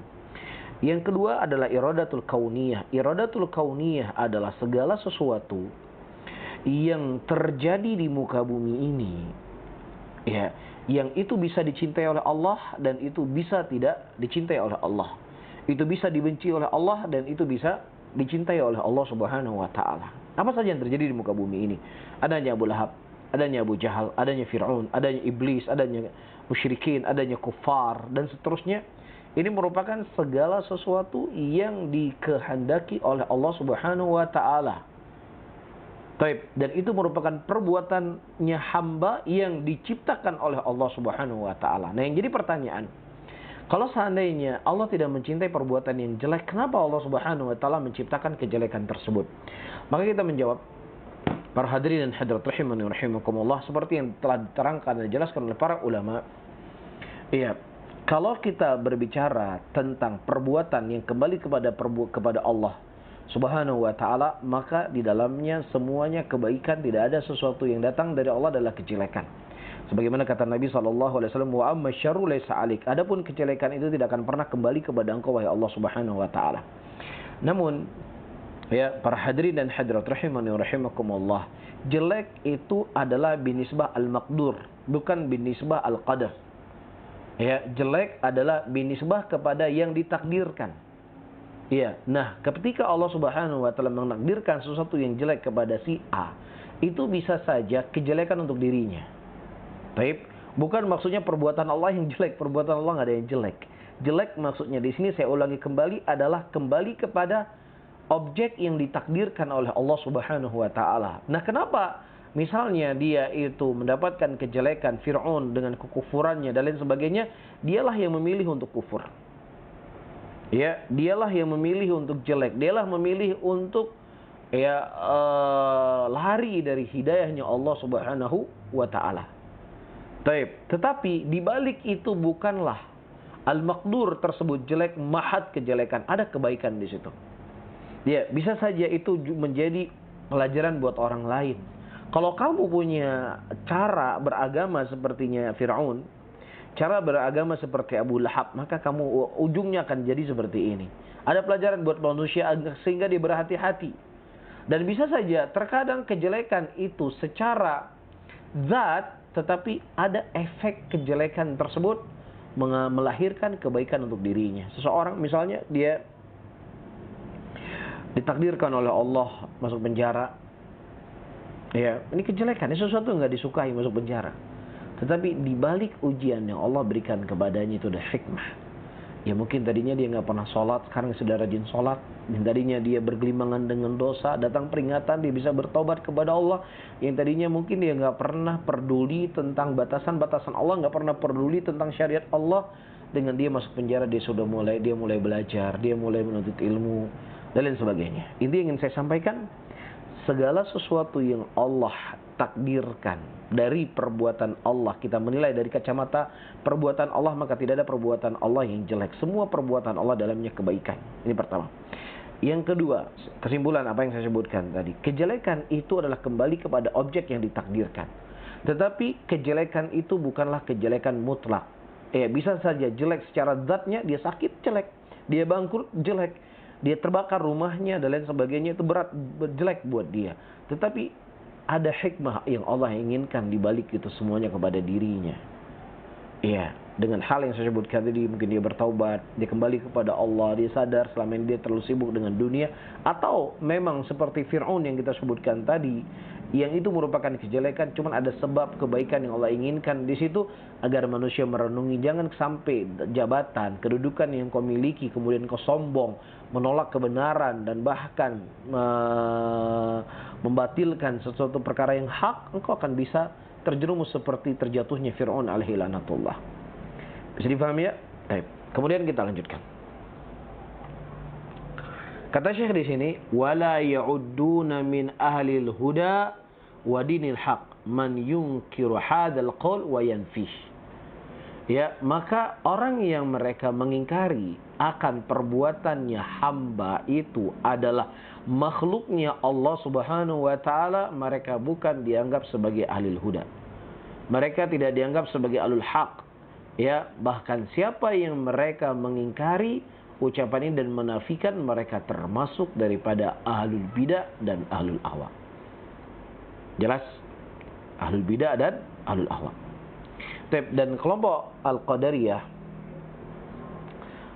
Yang kedua adalah iradatul kauniyah. Iradatul kauniyah adalah segala sesuatu yang terjadi di muka bumi ini, ya, yang itu bisa dicintai oleh Allah dan itu bisa tidak dicintai oleh Allah. Itu bisa dibenci oleh Allah dan itu bisa dicintai oleh Allah Subhanahu wa taala. Apa saja yang terjadi di muka bumi ini? Adanya Abu Lahab, adanya Abu Jahal, adanya Fir'aun, adanya iblis, adanya musyrikin, adanya kufar dan seterusnya. Ini merupakan segala sesuatu yang dikehendaki oleh Allah Subhanahu wa taala. Dan itu merupakan perbuatannya hamba yang diciptakan oleh Allah Subhanahu wa taala. Nah, yang jadi pertanyaan, kalau seandainya Allah tidak mencintai perbuatan yang jelek, kenapa Allah Subhanahu wa taala menciptakan kejelekan tersebut? Maka kita menjawab, para hadirin dan hadirat rahimani wa rahimakumullah, seperti yang telah diterangkan dan dijelaskan oleh para ulama. Iya, kalau kita berbicara tentang perbuatan yang kembali kepada Allah Subhanahu wa ta'ala, maka di dalamnya semuanya kebaikan, tidak ada sesuatu yang datang dari Allah adalah kejelekan. Sebagaimana kata Nabi SAW, wa amma syarru laysa alik. Adapun kejelekan itu tidak akan pernah kembali kepada engkau wahai Allah Subhanahu wa ta'ala. Namun, ya, para hadirin dan hadirat rahimani wa rahimakumullah, jelek itu adalah binisbah al-maqdur, bukan binisbah al-qadar. Ya, jelek adalah binisbah kepada yang ditakdirkan. Ya, nah ketika Allah Subhanahu wa taala menakdirkan sesuatu yang jelek kepada si A, itu bisa saja kejelekan untuk dirinya. Baik, bukan maksudnya perbuatan Allah yang jelek, perbuatan Allah nggak ada yang jelek. Jelek maksudnya di sini saya ulangi kembali adalah kembali kepada objek yang ditakdirkan oleh Allah Subhanahu wa taala. Nah, kenapa misalnya dia itu mendapatkan kejelekan Fir'aun dengan kekufurannya dan lain sebagainya, dialah yang memilih untuk kufur. Ya, dialah yang memilih untuk jelek, dialah memilih untuk lari dari hidayahnya Allah Subhanahu wa taala. Tetapi di balik itu bukanlah al-maqdur tersebut jelek, mahad kejelekan, ada kebaikan di situ. Ya, bisa saja itu menjadi pelajaran buat orang lain. Kalau kamu punya cara beragama sepertinya Fir'aun, cara beragama seperti Abu Lahab, maka kamu ujungnya akan jadi seperti ini. Ada pelajaran buat manusia sehingga dia berhati-hati. Dan bisa saja terkadang kejelekan itu secara zat, tetapi ada efek kejelekan tersebut melahirkan kebaikan untuk dirinya. Seseorang misalnya dia ditakdirkan oleh Allah masuk penjara. Ya, ini kejelekan, ini sesuatu yang nggak disukai masuk penjara. Tetapi di balik ujian yang Allah berikan kepadanya itu ada hikmah. Ya mungkin tadinya dia nggak pernah sholat, sekarang sudah rajin sholat. Yang tadinya dia bergelimpangan dengan dosa, datang peringatan, dia bisa bertobat kepada Allah. Yang tadinya mungkin dia nggak pernah peduli tentang batasan-batasan Allah, nggak pernah peduli tentang syariat Allah. Dengan dia masuk penjara, dia mulai belajar, dia mulai menuntut ilmu dan lain sebagainya. Ini yang ingin saya sampaikan, segala sesuatu yang Allah takdirkan dari perbuatan Allah, kita menilai dari kacamata perbuatan Allah, maka tidak ada perbuatan Allah yang jelek. Semua perbuatan Allah dalamnya kebaikan. Ini pertama. Yang kedua, kesimpulan apa yang saya sebutkan tadi, kejelekan itu adalah kembali kepada objek yang ditakdirkan. Tetapi kejelekan itu bukanlah kejelekan mutlak. Bisa saja jelek secara zatnya, dia sakit jelek, dia bangkrut jelek, dia terbakar rumahnya dan lain sebagainya, itu berat, jelek buat dia. Tetapi ada hikmah yang Allah inginkan di balik itu semuanya kepada dirinya. Iya, dengan hal yang saya sebutkan tadi, mungkin dia bertaubat, dia kembali kepada Allah, dia sadar selama ini dia terlalu sibuk dengan dunia, atau memang seperti Fir'aun yang kita sebutkan tadi, yang itu merupakan kejelekan, cuman ada sebab kebaikan yang Allah inginkan di situ agar manusia merenungi, jangan sampai jabatan, kedudukan yang kau miliki kemudian kau sombong, menolak kebenaran dan bahkan membatilkan sesuatu perkara yang hak, engkau akan bisa terjerumus seperti terjatuhnya Fir'aun alaihi lanatullah. Bisa difahami ya? Baik. Kemudian kita lanjutkan. Kata Syekh di sini, wala ya'udduna min ahlil huda wa dinil haq man yunkiru hadzal qaul wa yanfih. Ya, maka orang yang mereka mengingkari akan perbuatannya hamba itu adalah makhluknya Allah Subhanahu wa taala, mereka bukan dianggap sebagai ahlul huda. Mereka tidak dianggap sebagai ahlul haq. Ya, bahkan siapa yang mereka mengingkari ucapan ini dan menafikan, mereka termasuk daripada ahlul bidah dan ahlul ahwa. Jelas? Ahlul bidah dan ahlul ahwa. Dan kelompok Al-Qadariyah,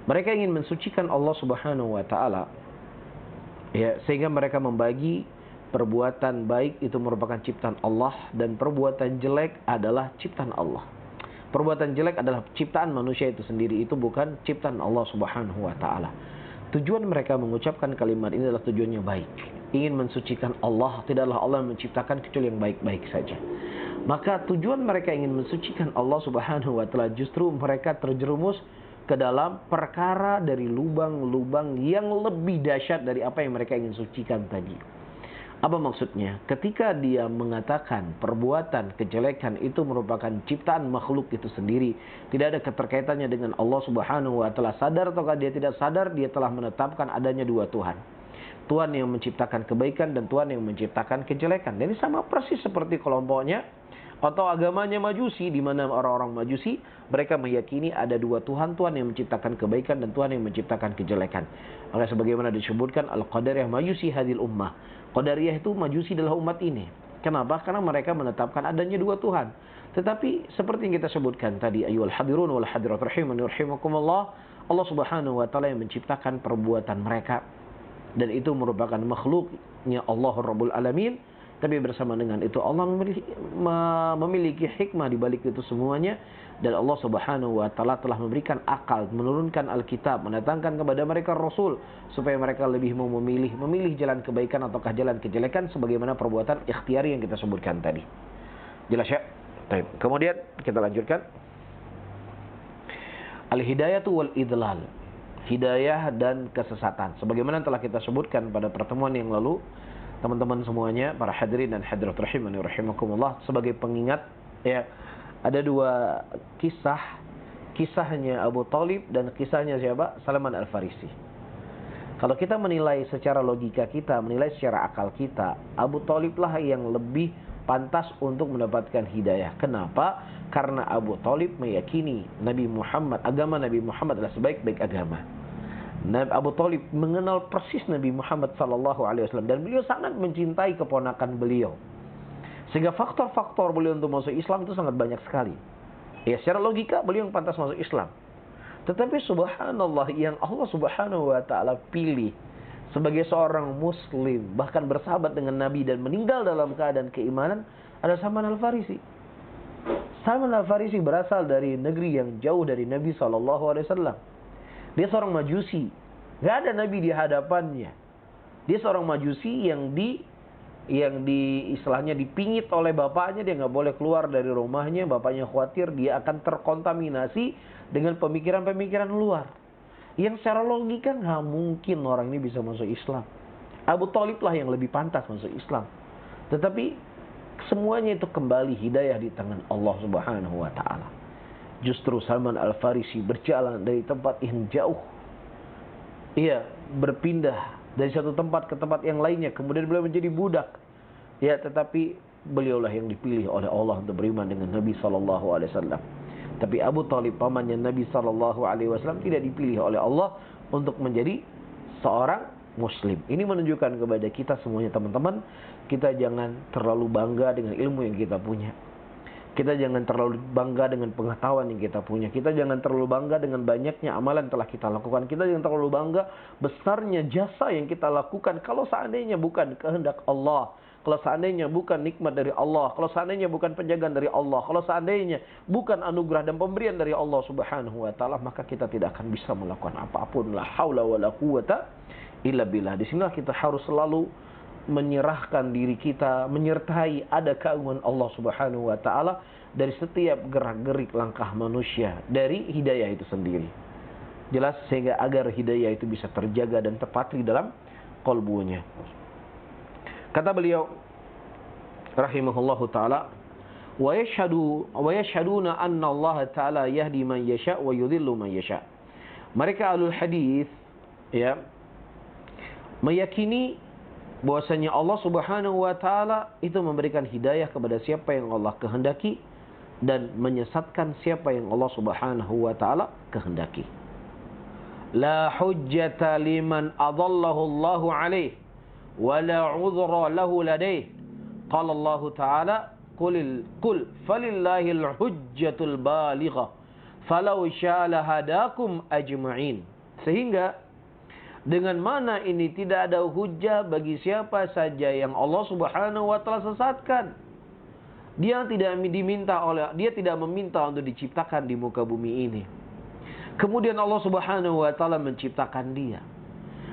mereka ingin mensucikan Allah Subhanahu wa taala, ya, sehingga mereka membagi perbuatan baik itu merupakan ciptaan Allah dan perbuatan jelek adalah ciptaan Allah. Perbuatan jelek adalah ciptaan manusia itu sendiri, itu bukan ciptaan Allah Subhanahu wa taala. Tujuan mereka mengucapkan kalimat ini adalah tujuannya baik, ingin mensucikan Allah. Tidaklah Allah menciptakan kecuali yang baik-baik saja. Maka tujuan mereka ingin mensucikan Allah Subhanahu wa taala, justru mereka terjerumus ke dalam perkara dari lubang-lubang yang lebih dahsyat dari apa yang mereka ingin sucikan tadi. Apa maksudnya? Ketika dia mengatakan perbuatan kejelekan itu merupakan ciptaan makhluk itu sendiri, tidak ada keterkaitannya dengan Allah Subhanahu wa taala, sadar ataukah dia tidak sadar, dia telah menetapkan adanya dua Tuhan. Tuhan yang menciptakan kebaikan dan Tuhan yang menciptakan kejelekan. Dan ini sama persis seperti kelompoknya atau agamanya Majusi, di mana orang-orang Majusi mereka meyakini ada dua Tuhan, Tuhan yang menciptakan kebaikan dan Tuhan yang menciptakan kejelekan. Maka sebagaimana disebutkan Al-Qadariyah Majusi hadil ummah. Qadariyah itu Majusi adalah umat ini. Kenapa? Karena mereka menetapkan adanya dua Tuhan. Tetapi seperti yang kita sebutkan tadi, ayyuhal hadirun wal hadirat rahimani rahimakumullah, Allah Subhanahu wa taala yang menciptakan perbuatan mereka, dan itu merupakan makhluknya Allah Rabbul Alamin, Tapi bersama dengan itu Allah memiliki hikmah di balik itu semuanya, dan Allah Subhanahu wa taala telah memberikan akal, menurunkan Alkitab, mendatangkan kepada mereka Rasul supaya mereka lebih mau memilih jalan kebaikan ataukah jalan kejelekan sebagaimana perbuatan ikhtiyari yang kita sebutkan tadi. Jelas ya? Baik. Kemudian kita lanjutkan. Al-hidayatu wal idlal. Hidayah dan kesesatan. Sebagaimana telah kita sebutkan pada pertemuan yang lalu, teman-teman semuanya, para hadirin dan hadirat rahimani rahimakumullah, sebagai pengingat ya, ada dua kisahnya Abu Thalib dan kisahnya siapa? Salman Al-Farisi. Kalau kita menilai secara logika kita, menilai secara akal kita, Abu Thalib lah yang lebih pantas untuk mendapatkan hidayah. Kenapa? Karena Abu Thalib meyakini Nabi Muhammad, agama Nabi Muhammad adalah sebaik-baik agama. Abu Thalib mengenal persis Nabi Muhammad SAW dan beliau sangat mencintai keponakan beliau. Sehingga faktor-faktor beliau untuk masuk Islam itu sangat banyak sekali. Ya, secara logika beliau yang pantas masuk Islam. Tetapi subhanallah, yang Allah Subhanahu wa taala pilih sebagai seorang muslim, bahkan bersahabat dengan Nabi dan meninggal dalam keadaan keimanan, ada Salman Al-Farisi. Salman Al-Farisi berasal dari negeri yang jauh dari Nabi SAW. Dia seorang majusi. Gak ada Nabi di hadapannya. Dia seorang majusi yang istilahnya dipingit oleh bapaknya. Dia gak boleh keluar dari rumahnya. Bapaknya khawatir dia akan terkontaminasi dengan pemikiran-pemikiran luar. Yang secara logika gak mungkin orang ini bisa masuk Islam. Abu Thalib lah yang lebih pantas masuk Islam. Tetapi semuanya itu kembali hidayah di tangan Allah Subhanahu wa taala. Justru Salman Al-Farisi berjalan dari tempat yang jauh. Ia berpindah dari satu tempat ke tempat yang lainnya. Kemudian beliau menjadi budak. Ya, tetapi beliaulah yang dipilih oleh Allah untuk beriman dengan Nabi SAW. Tapi Abu Thalib, pamannya Nabi SAW, tidak dipilih oleh Allah untuk menjadi seorang Muslim. Ini menunjukkan kepada kita semuanya, teman-teman, kita jangan terlalu bangga dengan ilmu yang kita punya. Kita jangan terlalu bangga dengan pengetahuan yang kita punya. Kita jangan terlalu bangga dengan banyaknya amalan telah kita lakukan. Kita jangan terlalu bangga besarnya jasa yang kita lakukan. Kalau seandainya bukan kehendak Allah, kalau seandainya bukan nikmat dari Allah, kalau seandainya bukan penjagaan dari Allah, kalau seandainya bukan anugerah dan pemberian dari Allah Subhanahu wa taala, maka kita tidak akan bisa melakukan apapun. La haula wala quwata illa billah. Di sinilah kita harus selalu menyerahkan diri kita, menyertai ada keagungan Allah Subhanahu wa taala dari setiap gerak-gerik langkah manusia, dari hidayah itu sendiri. Jelas, sehingga agar hidayah itu bisa terjaga dan terpatri dalam qalbunya. Kata beliau rahimahullahu taala, wa yashhaduna anna Allah taala yahdi man yasha wa yudhillu man yasha. Mereka ahlul hadis ya meyakini bahwasanya Allah Subhanahu wa taala itu memberikan hidayah kepada siapa yang Allah kehendaki dan menyesatkan siapa yang Allah Subhanahu wa taala kehendaki. La hujjata liman adallahu Allahu alaihi wa la 'udhra lahu ladayhi. Qala Allah taala qul falillahil hujjatul balighah falau syaa lahadakum ajma'in. Sehingga dengan mana ini tidak ada hujjah bagi siapa saja yang Allah Subhanahu wa taala sesatkan. Dia tidak meminta untuk diciptakan di muka bumi ini. Kemudian Allah Subhanahu wa taala menciptakan dia.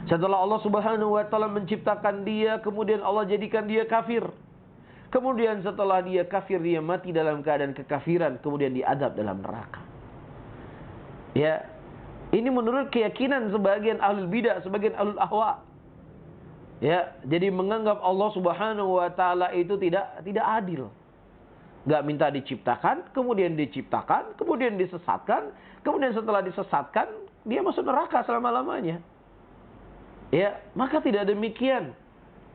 Setelah Allah Subhanahu wa taala menciptakan dia, kemudian Allah jadikan dia kafir. Kemudian setelah dia kafir, dia mati dalam keadaan kekafiran, kemudian diadab dalam neraka. Ya, ini menurut keyakinan sebagian ahlul bidah, sebagian ahlul ahwa. Ya, jadi menganggap Allah Subhanahu wa taala itu tidak adil. Enggak minta diciptakan, kemudian diciptakan, kemudian disesatkan, kemudian setelah disesatkan dia masuk neraka selama-lamanya. Ya, maka tidak demikian.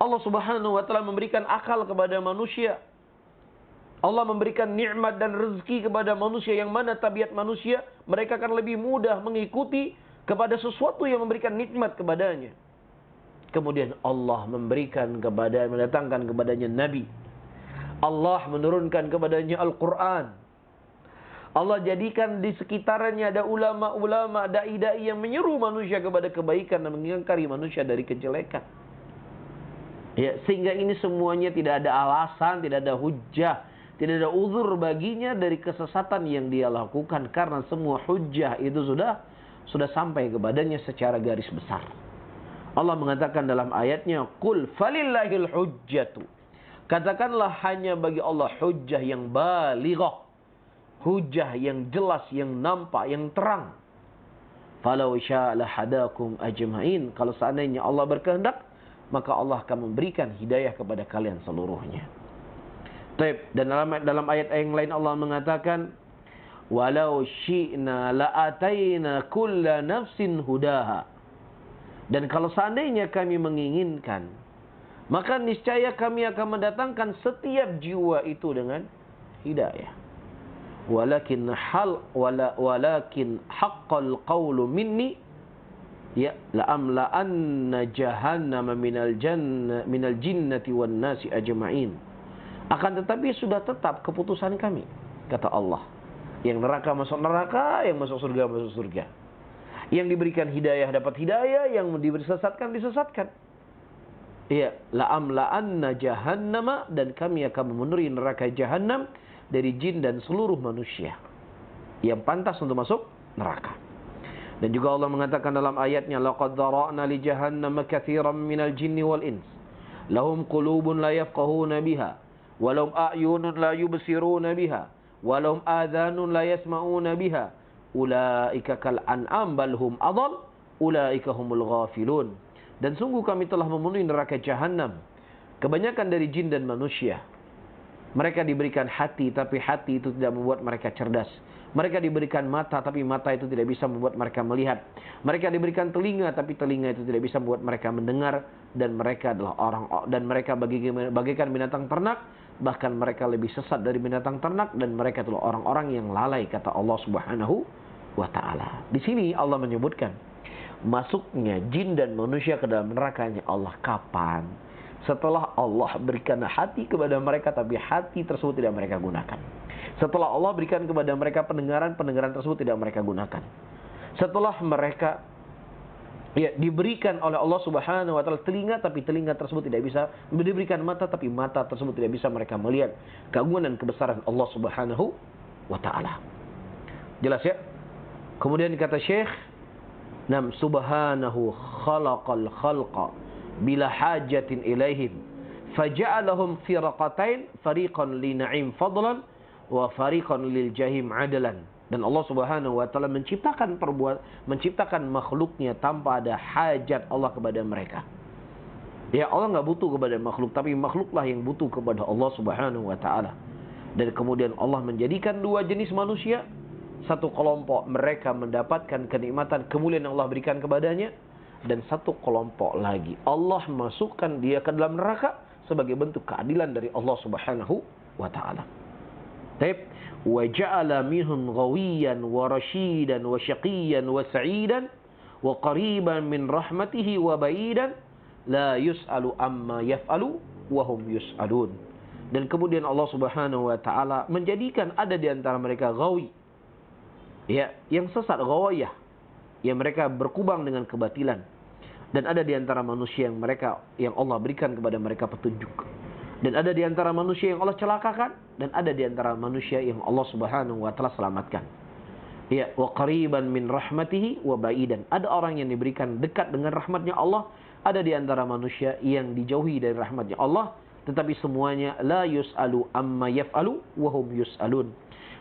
Allah Subhanahu wa taala memberikan akal kepada manusia. Allah memberikan nikmat dan rezeki kepada manusia yang mana tabiat manusia mereka akan lebih mudah mengikuti kepada sesuatu yang memberikan nikmat kepadanya. Kemudian Allah mendatangkan kepadanya Nabi. Allah menurunkan kepadanya Al-Quran. Allah jadikan di sekitarnya ada ulama-ulama, dai-dai yang menyeru manusia kepada kebaikan dan mengingkari manusia dari kejelekan. Ya, sehingga ini semuanya tidak ada alasan, tidak ada hujjah, tidak ada uzur baginya dari kesesatan yang dia lakukan, karena semua hujjah itu sudah sampai kepadanya secara garis besar. Allah mengatakan dalam ayatnya, "Qul falillahil hujjatu." Katakanlah hanya bagi Allah hujjah yang balighah, hujjah yang jelas, yang nampak, yang terang. Falau syaa lahadakum ajmain. Kalau seandainya Allah berkehendak, maka Allah akan memberikan hidayah kepada kalian seluruhnya. Dan dalam ayat yang lain Allah mengatakan, walau syi'na la'ataina kulla nafsin hudaha. Dan kalau seandainya kami menginginkan, maka niscaya kami akan mendatangkan setiap jiwa itu dengan hidayah. Walakin haqqal qawlu minni, ya la'amla'anna jahannama minal jinnati wan nasi ajma'in. Akan tetapi sudah tetap keputusan kami, kata Allah. Yang neraka masuk neraka, yang masuk surga masuk surga. Yang diberikan hidayah dapat hidayah, yang disesatkan disesatkan. Ya, la'amla'anna jahannama, dan kami akan memenuhi neraka jahannam dari jin dan seluruh manusia yang pantas untuk masuk neraka. Dan juga Allah mengatakan dalam ayatnya, laqad dzara'na li jahannama katsiran minal jinni wal ins lahum qulubun la yafqahuna biha wa lahum a'yunun la yubsiruna biha wa lahum adhanun la yasma'una biha ulaika kal an'am bal hum adall ulaika humul ghafilun. Dan sungguh kami telah memenuhi neraka jahanam kebanyakan dari jin dan manusia. Mereka diberikan hati, tapi hati itu tidak membuat mereka cerdas. Mereka diberikan mata, tapi mata itu tidak bisa membuat mereka melihat. Mereka diberikan telinga, tapi telinga itu tidak bisa membuat mereka mendengar. Dan mereka adalah bagaikan binatang ternak. Bahkan mereka lebih sesat dari binatang ternak. Dan mereka adalah orang-orang yang lalai, kata Allah Subhanahu wa ta'ala. Di sini Allah menyebutkan masuknya jin dan manusia ke dalam nerakanya Allah kapan? Setelah Allah berikan hati kepada mereka, tapi hati tersebut tidak mereka gunakan. Setelah Allah berikan kepada mereka pendengaran tersebut tidak mereka gunakan. Setelah mereka diberikan oleh Allah Subhanahu wa ta'ala telinga, tapi telinga tersebut tidak bisa, diberikan mata, tapi mata tersebut tidak bisa mereka melihat keagungan dan kebesaran Allah Subhanahu wa ta'ala. Jelas ya? Kemudian kata Syekh, nam subhanahu khalaqal khalqa bila hajatin ilaihim faja'alahum firaqatain fariqan li na'im fadlan wa fariqan lil jahim adalan. Dan Allah Subhanahu wa ta'ala menciptakan makhluknya tanpa ada hajat Allah kepada mereka. Ya, Allah enggak butuh kepada makhluk, tapi makhluklah yang butuh kepada Allah Subhanahu wa ta'ala. Dan kemudian Allah menjadikan dua jenis manusia. Satu kelompok mereka mendapatkan kenikmatan kemuliaan yang Allah berikan kepadanya, dan satu kelompok lagi Allah masukkan dia ke dalam neraka sebagai bentuk keadilan dari Allah Subhanahu wa ta'ala. Taib, wa ja'ala minhum ghawiyan wa rasyidan wa syaqiyan wa sa'idan wa qariban min rahmatihi wa ba'idan la yus'alu amma yaf'alu wa hum yus'alun. Dan kemudian Allah Subhanahu wa ta'ala menjadikan ada di antara mereka ghawi, ya, yang sesat, ghawayah, yang mereka berkubang dengan kebatilan. Dan ada di antara manusia yang Allah berikan kepada mereka petunjuk. Dan ada di antara manusia yang Allah celakakan, dan ada di antara manusia yang Allah Subhanahu wa ta'ala selamatkan. Ya, wa qariban min rahmatihi wa ba'idan. Ada orang yang diberikan dekat dengan rahmatnya Allah, ada di antara manusia yang dijauhi dari rahmatnya Allah, tetapi semuanya la yus'alu amma yaf'alu wa hum yus'alun.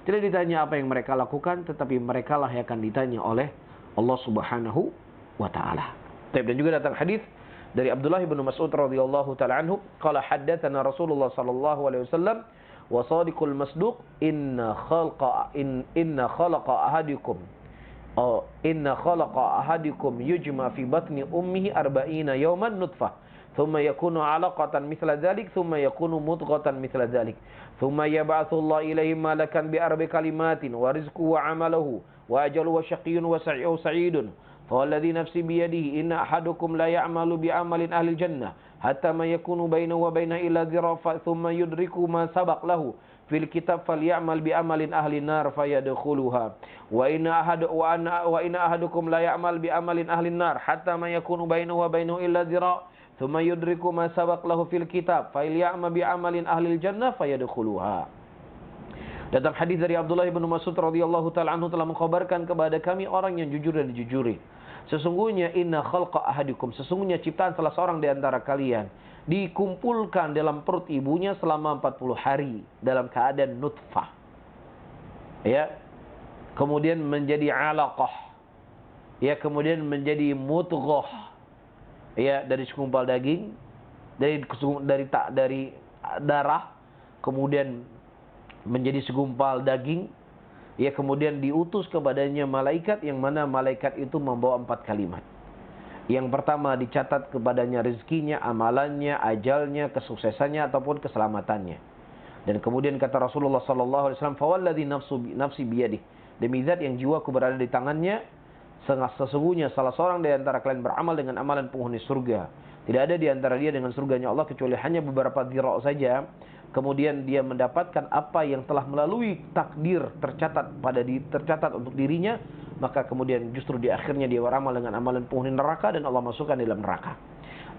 Tidak ditanya apa yang mereka lakukan, tetapi merekalah yang akan ditanya oleh Allah Subhanahu wa ta'ala. Dan juga datang hadis dari Abdullah bin Mas'ud radhiyallahu ta'ala anhu, qala haddatsana Rasulullah sallallahu alaihi wasallam wa sadiqul masduq inna khalaqa ahadikum yujma fi batni ummihi 40 yawman nutfah thumma yakunu 'alaqatan mithla dhalik thumma yakunu mudghatan mithla dhalik thumma yab'atsu Allah ilaihi malakan bi arba'i kalimatin wa rizquhu wa 'amaluhu wa ajaluhu wa syaqiyyun wa sa'idun فوالذي نفسي بيده إن أحدكم لا يعمل بعمل أهل الجنة حتى ما يكون بينه وبينه إلا ذراع ثم يدرك ما سبق له في الكتاب فليعمل بعمل أهل النار فيدخلها وإن أحدكم لا يعمل بعمل أهل النار حتى ما يكون بينه وبينه إلا ذراع thumma yudriku ma sabaq lahu fil kitab fa ya'ma bi amalin ahli jannah fayadkhuluha. Datang hadis dari Abdullah bin Mas'ud radhiyallahu taala anhu telah mengkhabarkan kepada kami orang yang jujur dan dijujuri. Sesungguhnya inna khalqa ahadikum, sesungguhnya ciptaan salah seorang di antara kalian dikumpulkan dalam perut ibunya selama 40 hari dalam keadaan nutfah. Ya. Kemudian menjadi alaqah. Ya, kemudian menjadi mudghah. Ya, dari segumpal daging, dari darah, kemudian menjadi segumpal daging. Ya, kemudian diutus kepadanya malaikat, yang mana malaikat itu membawa 4 kalimat. Yang pertama, dicatat kepadanya rezekinya, amalannya, ajalnya, kesuksesannya ataupun keselamatannya. Dan kemudian kata Rasulullah sallallahu alaihi wasallam, "Fawalladzi nafsi biyadihi." Demi zat yang jiwaku berada di tangannya, sesungguhnya salah seorang di antara kalian beramal dengan amalan penghuni surga. Tidak ada di antara dia dengan surganya Allah kecuali hanya beberapa dhira' saja. Kemudian dia mendapatkan apa yang telah melalui takdir tercatat untuk dirinya, maka kemudian justru di akhirnya dia beramal dengan amalan penghuni neraka dan Allah masukkan dalam neraka.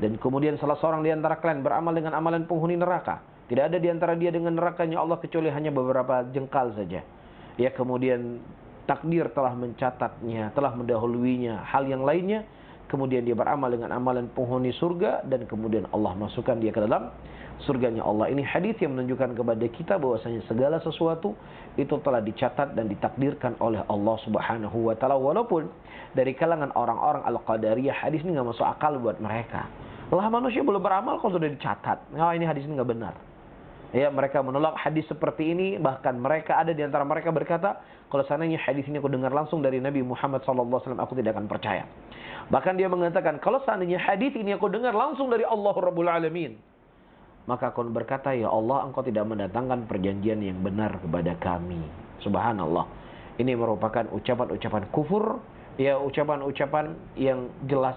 Dan kemudian salah seorang di antara kalian beramal dengan amalan penghuni neraka. Tidak ada di antara dia dengan nerakanya Allah kecuali hanya beberapa jengkal saja. Ya, kemudian takdir telah mencatatnya, telah mendahuluinya hal yang lainnya. Kemudian dia beramal dengan amalan penghuni surga dan kemudian Allah masukkan dia ke dalam surganya Allah. Ini hadis yang menunjukkan kepada kita bahwasanya segala sesuatu itu telah dicatat dan ditakdirkan oleh Allah Subhanahu wa taala, walaupun dari kalangan orang-orang Al-Qadariyah hadis ini enggak masuk akal buat mereka. Lah, manusia belum beramal kok sudah dicatat. Nah, ini hadis ini enggak benar. Ya, mereka menolak hadis seperti ini, bahkan mereka ada di antara mereka berkata, kalau seandainya hadis ini aku dengar langsung dari Nabi Muhammad SAW, aku tidak akan percaya. Bahkan dia mengatakan, kalau seandainya hadis ini aku dengar langsung dari Allah Rabbul Alamin, maka aku berkata, ya Allah, engkau tidak mendatangkan perjanjian yang benar kepada kami. Subhanallah. Ini merupakan ucapan-ucapan kufur, ya, ucapan-ucapan yang jelas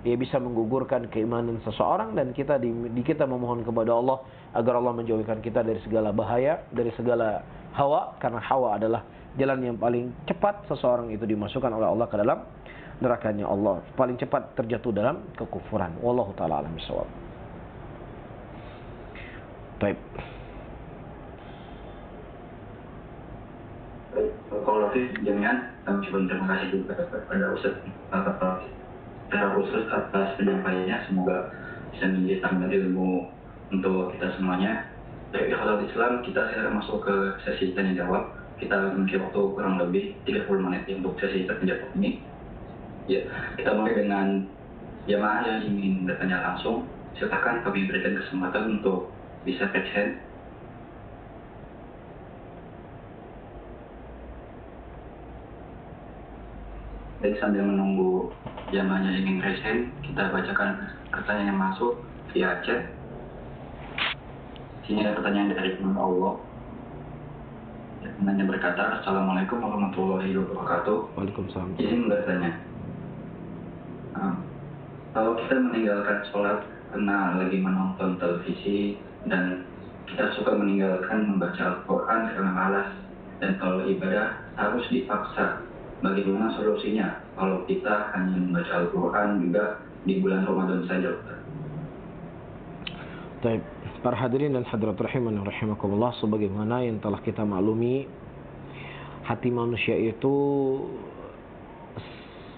dia bisa menggugurkan keimanan seseorang, dan kita kita memohon kepada Allah agar Allah menjauhkan kita dari segala bahaya, dari segala hawa, karena hawa adalah jalan yang paling cepat seseorang itu dimasukkan oleh Allah ke dalam nerakanya Allah, paling cepat terjatuh dalam kekufuran. Wallahu taala alam bisawab. Baik. Kalau jaminan, kami coba terima kasih juga kepada Ustaz secara khusus atas penyampaiannya. Semoga bisa menjadi tambahan ilmu untuk kita semuanya. Dari Ikhlas Islam, kita sekarang masuk ke sesi tanya jawab. Kita memiliki waktu kurang lebih 30 menit untuk sesi tanya jawab ini. Ya, kita mulai dengan jamaah yang ingin bertanya langsung. Silakan kami berikan kesempatan untuk bisa raise hand. Baik, sambil menunggu jamaahnya ingin raise hand, kita bacakan pertanyaan yang masuk via chat. Sini ada pertanyaan dari Allah. Penanya berkata, Assalamualaikum warahmatullahi wabarakatuh. Waalaikumsalam. Izin bertanya, kalau kita meninggalkan sholat karena lagi menonton televisi, dan kita suka meninggalkan membaca Al-Quran karena malas, dan kalau ibadah harus dipaksa, bagaimana solusinya kalau kita hanya membaca Al-Quran juga di bulan Ramadan saja? Baik, para hadirin dan hadirat rahiman dan rahimakumullah, sebagaimana yang telah kita maklumi, hati manusia itu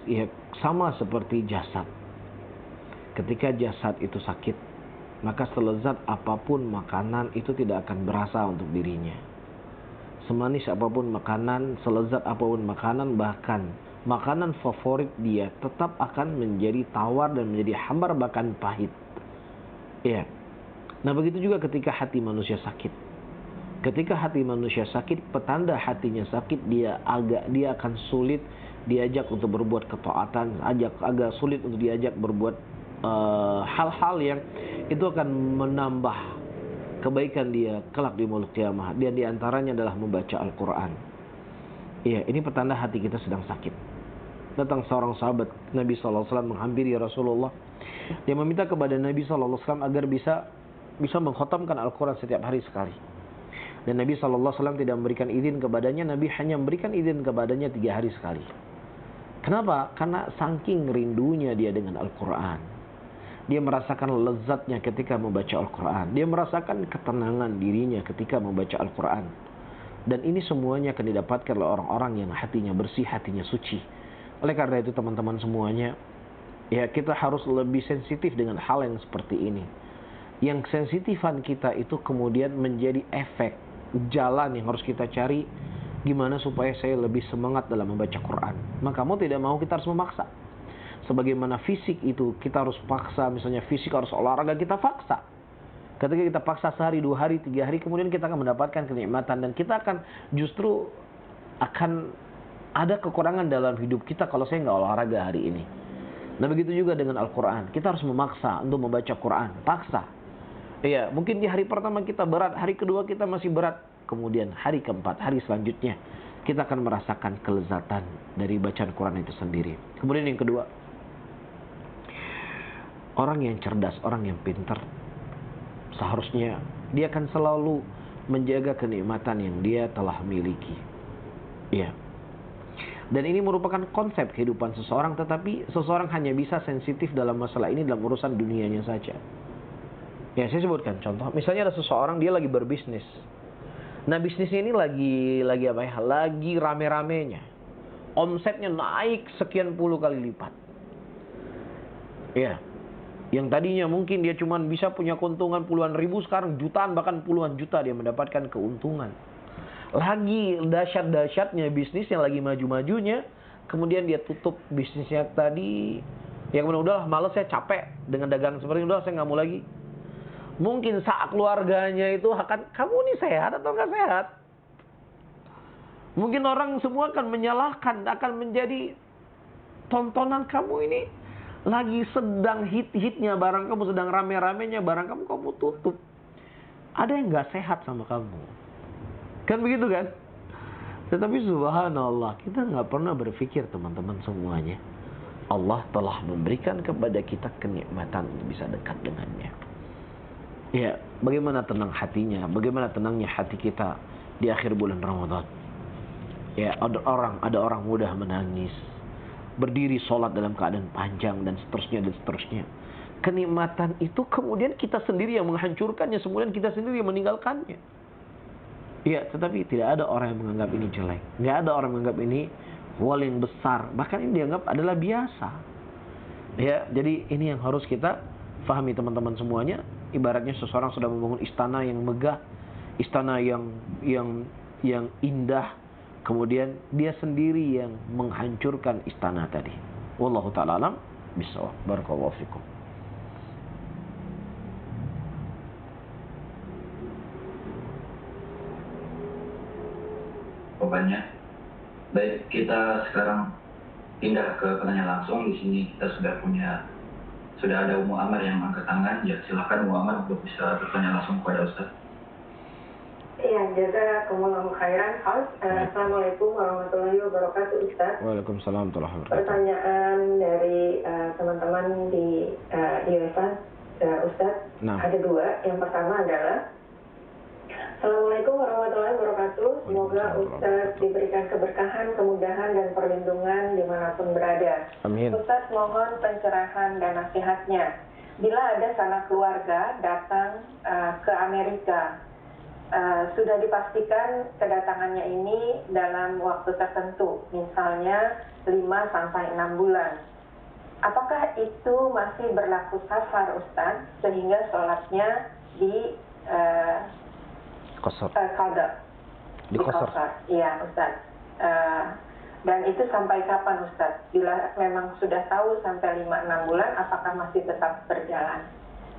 ya sama seperti jasad. Ketika jasad itu sakit, maka selezat apapun makanan itu tidak akan berasa untuk dirinya. Semanis apapun makanan, selezat apapun makanan, bahkan makanan favorit dia tetap akan menjadi tawar dan menjadi hambar, bahkan pahit. Ya. Nah, begitu juga ketika hati manusia sakit. Ketika hati manusia sakit, petanda hatinya sakit, dia akan sulit diajak untuk berbuat ketaatan, agak sulit untuk diajak berbuat hal-hal yang itu akan menambah kebaikan dia kelak di yaumul qiyamah. Dan diantaranya adalah membaca Al-Quran. Iya, ini petanda hati kita sedang sakit. Datang seorang sahabat Nabi SAW menghampiri Rasulullah. Dia meminta kepada Nabi SAW agar bisa mengkhatamkan Al-Quran setiap hari sekali. Dan Nabi SAW tidak memberikan izin kepadanya. Nabi hanya memberikan izin kepadanya 3 hari sekali. Kenapa? Karena saking rindunya dia dengan Al-Quran. Dia merasakan lezatnya ketika membaca Al-Quran. Dia merasakan ketenangan dirinya ketika membaca Al-Quran. Dan ini semuanya akan didapatkan oleh orang-orang yang hatinya bersih, hatinya suci. Oleh karena itu teman-teman semuanya, ya kita harus lebih sensitif dengan hal yang seperti ini. Yang sensitifan kita itu kemudian menjadi efek jalan yang harus kita cari. Gimana supaya saya lebih semangat dalam membaca Quran. Maka mau tidak mau kita harus memaksa. Sebagaimana fisik itu kita harus paksa. Misalnya fisik harus olahraga, kita paksa. Ketika kita paksa sehari, 2 hari, 3 hari, kemudian kita akan mendapatkan kenikmatan. Dan kita akan justru akan ada kekurangan dalam hidup kita kalau saya nggak olahraga hari ini. Nah begitu juga dengan Al-Quran. Kita harus memaksa untuk membaca Quran. Paksa. Iya, mungkin di hari pertama kita berat, hari kedua kita masih berat. Kemudian hari keempat, hari selanjutnya, kita akan merasakan kelezatan dari bacaan Quran itu sendiri. Kemudian yang kedua, orang yang cerdas, orang yang pintar, seharusnya dia akan selalu menjaga kenikmatan yang dia telah miliki. Iya. Dan ini merupakan konsep kehidupan seseorang, tetapi seseorang hanya bisa sensitif dalam masalah ini dalam urusan dunianya saja. Ya, saya sebutkan contoh. Misalnya ada seseorang, dia lagi berbisnis. Nah, bisnisnya ini lagi apa ya? Lagi rame-ramenya. Omsetnya naik sekian puluh kali lipat. Ya. Yang tadinya mungkin dia cuma bisa punya keuntungan puluhan ribu, sekarang jutaan bahkan puluhan juta dia mendapatkan keuntungan. Lagi dahsyat-dahsyatnya bisnis yang lagi maju-majunya, kemudian dia tutup bisnisnya tadi. Ya kemudian udahlah, males, saya capek dengan dagang seperti itu, udah saya nggak mau lagi. Mungkin saat keluarganya itu akan, kamu ini sehat atau nggak sehat? Mungkin orang semua akan menyalahkan, akan menjadi tontonan, kamu ini lagi sedang hit-hitnya barang kamu, sedang rame-ramenya barang kamu tutup. Ada yang nggak sehat sama kamu. Kan begitu kan? Tetapi subhanallah, kita nggak pernah berpikir teman-teman semuanya. Allah telah memberikan kepada kita kenikmatan untuk bisa dekat dengannya. Ya, bagaimana tenang hatinya, bagaimana tenangnya hati kita di akhir bulan Ramadan. Ya, ada orang mudah menangis, berdiri sholat dalam keadaan panjang dan seterusnya. Kenikmatan itu kemudian kita sendiri yang menghancurkannya, kemudian kita sendiri yang meninggalkannya. Ya, tetapi tidak ada orang yang menganggap ini jelek. Nggak ada orang yang menganggap ini hal yang besar. Bahkan ini dianggap adalah biasa. Ya, jadi ini yang harus kita pahami teman-teman semuanya. Ibaratnya seseorang sudah membangun istana yang megah, istana yang indah, kemudian dia sendiri yang menghancurkan istana tadi. Wallahu ta'ala alam bisawab. Barakallahu fikum. Pokoknya, baik, kita sekarang pindah ke pertanyaan langsung. Di sini kita sudah ada Umu Amar yang angkat tangan. Ya, silakan Umu Amar untuk bisa bertanya langsung kepada Ustaz. Iya, jazakumullahu khairan. Assalamualaikum warahmatullahi wabarakatuh, Ustaz. Waalaikumsalam warahmatullahi wabarakatuh. Pertanyaan dari teman-teman di USAS, Ustaz. Nah. Ada 2. Yang pertama adalah Assalamualaikum warahmatullahi wabarakatuh. Semoga Ustaz diberikan keberkahan, kemudahan, dan perlindungan dimanapun berada. Amin. Ustaz mohon pencerahan dan nasihatnya. Bila ada sanak keluarga datang ke Amerika, sudah dipastikan kedatangannya ini dalam waktu tertentu, misalnya 5-6 bulan. Apakah itu masih berlaku safar, Ustaz, sehingga sholatnya di qada? Di qasar. Iya, Ustaz. Dan itu sampai kapan, Ustaz? Bila memang sudah tahu sampai 5-6 bulan, apakah masih tetap berjalan?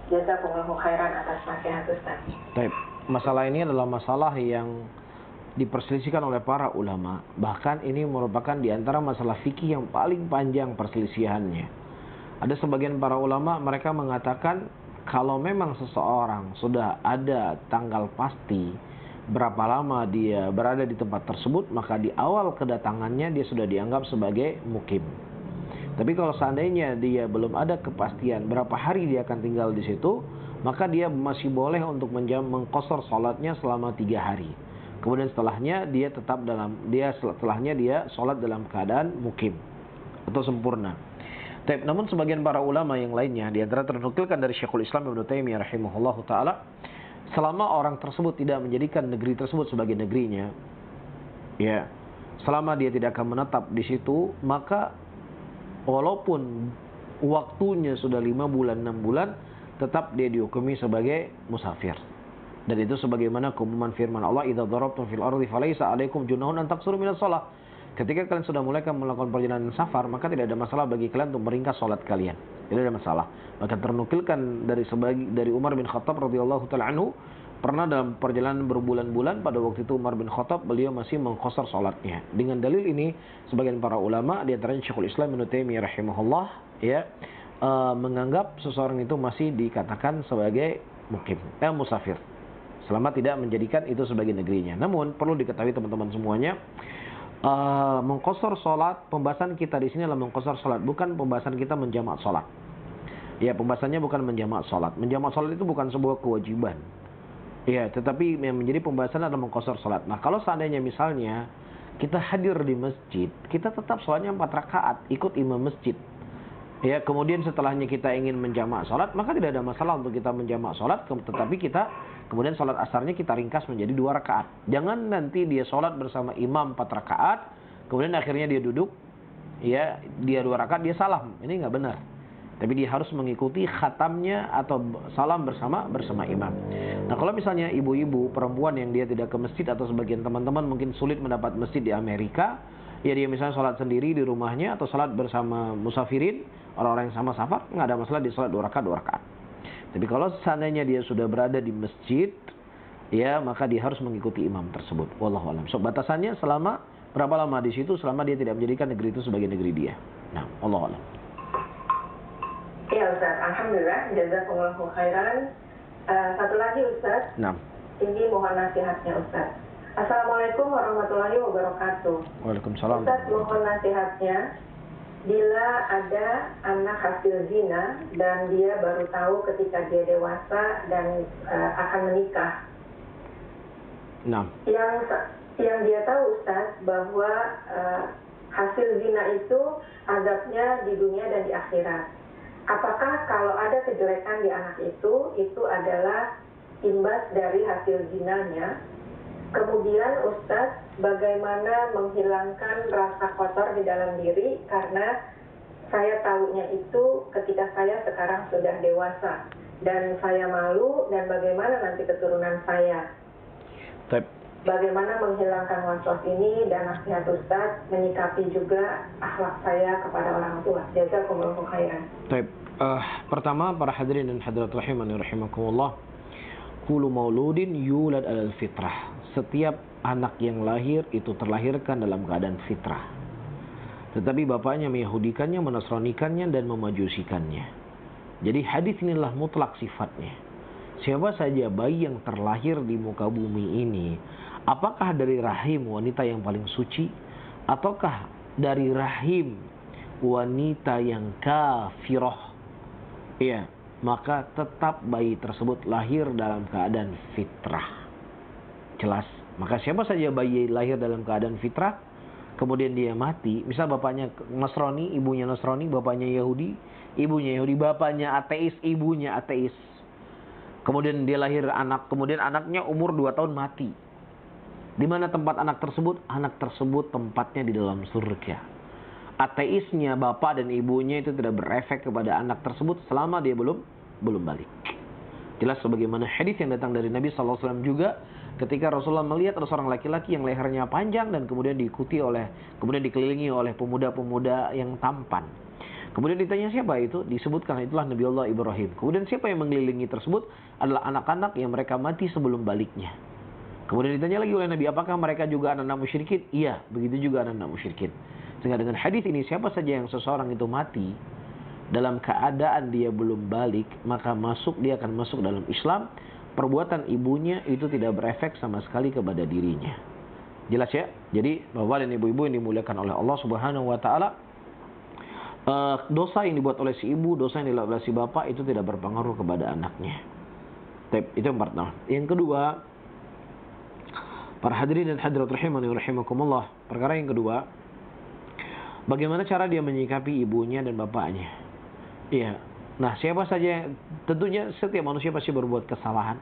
Jazakumullahu khairan atas nasihat, Ustaz. Baik. Masalah ini adalah masalah yang diperselisihkan oleh para ulama. Bahkan ini merupakan di antara masalah fikih yang paling panjang perselisihannya. Ada sebagian para ulama, mereka mengatakan kalau memang seseorang sudah ada tanggal pasti berapa lama dia berada di tempat tersebut, maka di awal kedatangannya dia sudah dianggap sebagai mukim. Tapi kalau seandainya dia belum ada kepastian berapa hari dia akan tinggal di situ, maka dia masih boleh untuk mengqasar salatnya selama 3 hari. Kemudian setelahnya dia setelahnya dia salat dalam keadaan mukim atau sempurna. Namun sebagian para ulama yang lainnya, di antara ternukilkan dari Syekhul Islam Ibnu Taimiyah rahimahullahu taala, selama orang tersebut tidak menjadikan negeri tersebut sebagai negerinya, ya, selama dia tidak akan menetap di situ, maka walaupun waktunya sudah 5 bulan, 6 bulan, tetap dia dihukumi sebagai musafir. Dan itu sebagaimana keumuman firman Allah, "Idza darabtum fil ardi falaysa 'alaikum junahun an taqsuru minas shalah." Ketika kalian sudah mulai melakukan perjalanan safar, maka tidak ada masalah bagi kalian untuk meringkas salat kalian. Tidak ada masalah. Bahkan ternukilkan dari Umar bin Khattab radhiyallahu taala anhu, pernah dalam perjalanan berbulan-bulan, pada waktu itu Umar bin Khattab beliau masih mengqasar salatnya. Dengan dalil ini, sebagian para ulama, di antaranya Syekhul Islam Ibnu Taimiyah rahimahullah, ya, menganggap seseorang itu masih dikatakan sebagai musafir, selama tidak menjadikan itu sebagai negerinya. Namun perlu diketahui teman-teman semuanya, mengqasar salat, pembahasan kita di sini adalah mengqasar salat, bukan pembahasan kita menjamak salat. Ya, pembahasannya bukan menjamak salat. Menjamak salat itu bukan sebuah kewajiban. Ya, tetapi yang menjadi pembahasan adalah mengqasar salat. Nah, kalau seandainya misalnya kita hadir di masjid, kita tetap salatnya 4 rakaat, ikut imam masjid. Ya, kemudian setelahnya kita ingin menjamak salat, maka tidak ada masalah untuk kita menjamak salat, tetapi kita kemudian salat asarnya kita ringkas menjadi 2 rakaat. Jangan nanti dia salat bersama imam 4 rakaat, kemudian akhirnya dia duduk, ya, dia 2 rakaat, dia salam. Ini nggak benar. Tapi dia harus mengikuti khatamnya atau salam bersama imam. Nah, kalau misalnya ibu-ibu, perempuan yang dia tidak ke masjid, atau sebagian teman-teman mungkin sulit mendapat masjid di Amerika, ya dia misalnya sholat sendiri di rumahnya, atau sholat bersama musafirin, orang-orang yang sama safar, nggak ada masalah di sholat 2 rakaat. Tapi kalau seandainya dia sudah berada di masjid, ya, maka dia harus mengikuti imam tersebut. Wallahu a'lam. So, batasannya selama berapa lama di situ, selama dia tidak menjadikan negeri itu sebagai negeri dia. Nah, wallahu a'lam. Ya Ustaz, alhamdulillah, jazakumullahu khairan. Satu lagi Ustaz, Nah. ini mohon nasihatnya Ustaz. Assalamualaikum warahmatullahi wabarakatuh. Waalaikumsalam. Ustaz, mohon nasihatnya, bila ada anak hasil zina dan dia baru tahu ketika dia dewasa dan akan menikah. Nah. Yang dia tahu Ustaz bahwa hasil zina itu azabnya di dunia dan di akhirat. Apakah kalau ada kejelekan di anak itu adalah imbas dari hasil zinanya? Kemudian Ustaz, bagaimana menghilangkan rasa kotor di dalam diri, karena saya tahunya itu ketika saya sekarang sudah dewasa dan saya malu, dan bagaimana nanti keturunan saya? Bagaimana menghilangkan waswas ini, dan nasihat Ustaz menyikapi juga akhlak saya kepada orang tua. Jazakumullahu khairan. Pertama, para hadirin dan hadirat rahimani rahimakumullah, kullu mauludin yulad alal fitrah. Setiap anak yang lahir itu terlahirkan dalam keadaan fitrah. Tetapi bapaknya meyahudikannya, menasranikannya, dan memajusikannya. Jadi hadis inilah mutlak sifatnya. Siapa saja bayi yang terlahir di muka bumi ini, apakah dari rahim wanita yang paling suci, ataukah dari rahim wanita yang kafirah, ya, maka tetap bayi tersebut lahir dalam keadaan fitrah. Jelas. Maka siapa saja bayi lahir dalam keadaan fitrah, kemudian dia mati, misal bapaknya Nasrani, ibunya Nasrani, bapaknya Yahudi, ibunya Yahudi, bapaknya ateis, ibunya ateis. Kemudian dia lahir anak, kemudian anaknya umur 2 tahun mati. Di mana tempat anak tersebut? Anak tersebut tempatnya di dalam surga. Ateisnya bapak dan ibunya itu tidak berefek kepada anak tersebut selama dia belum balik. Jelas sebagaimana hadis yang datang dari Nabi SAW juga, ketika Rasulullah melihat ada seorang laki-laki yang lehernya panjang dan kemudian dikelilingi oleh pemuda-pemuda yang tampan. Kemudian ditanya siapa itu, disebutkan itulah Nabi Allah Ibrahim. Kemudian siapa yang mengelilingi tersebut adalah anak-anak yang mereka mati sebelum baliknya. Kemudian ditanya lagi oleh Nabi, apakah mereka juga anak-anak musyrikin? Iya, begitu juga anak-anak musyrikin. Sehingga dengan hadis ini, siapa saja yang seseorang itu mati dalam keadaan dia belum balik, maka dia akan masuk dalam Islam. Perbuatan ibunya itu tidak berefek sama sekali kepada dirinya. Jelas ya? Jadi bapak dan ibu-ibu yang dimuliakan oleh Allah Subhanahu wa taala, dosa yang dibuat oleh si ibu, dosa yang dilakukan oleh si bapak itu tidak berpengaruh kepada anaknya. Itu yang pertama. Yang kedua, para hadirin dan hadirat rahimani rahimakumullah, perkara yang kedua, Bagaimana cara dia menyikapi ibunya dan bapaknya? Iya. Nah, siapa saja, tentunya setiap manusia pasti berbuat kesalahan.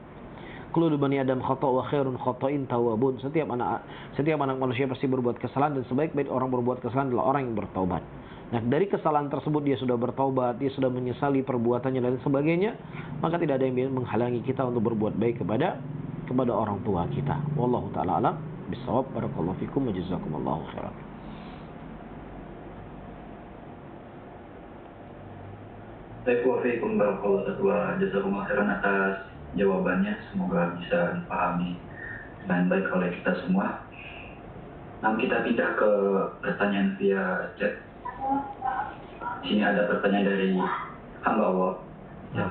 Kullu bani Adam khata' wa khairun khata'in tawwabun. Setiap anak manusia pasti berbuat kesalahan, dan sebaik-baik orang berbuat kesalahan adalah orang yang bertaubat. Nah, dari kesalahan tersebut dia sudah bertaubat, dia sudah menyesali perbuatannya dan sebagainya, maka tidak ada yang menghalangi kita untuk berbuat baik kepada orang tua kita. Wallahu taala alam bisawab. Barakallahu fikum wa jazakumullahu khairan. Waalaikumsalam warahmatullahi wabarakatuh. Jazakumullah khairan atas jawabannya. Semoga bisa dipahami dengan baik oleh kita semua. Nah, kita pindah ke pertanyaan via chat. Sini ada pertanyaan dari hamba Allah. Ya.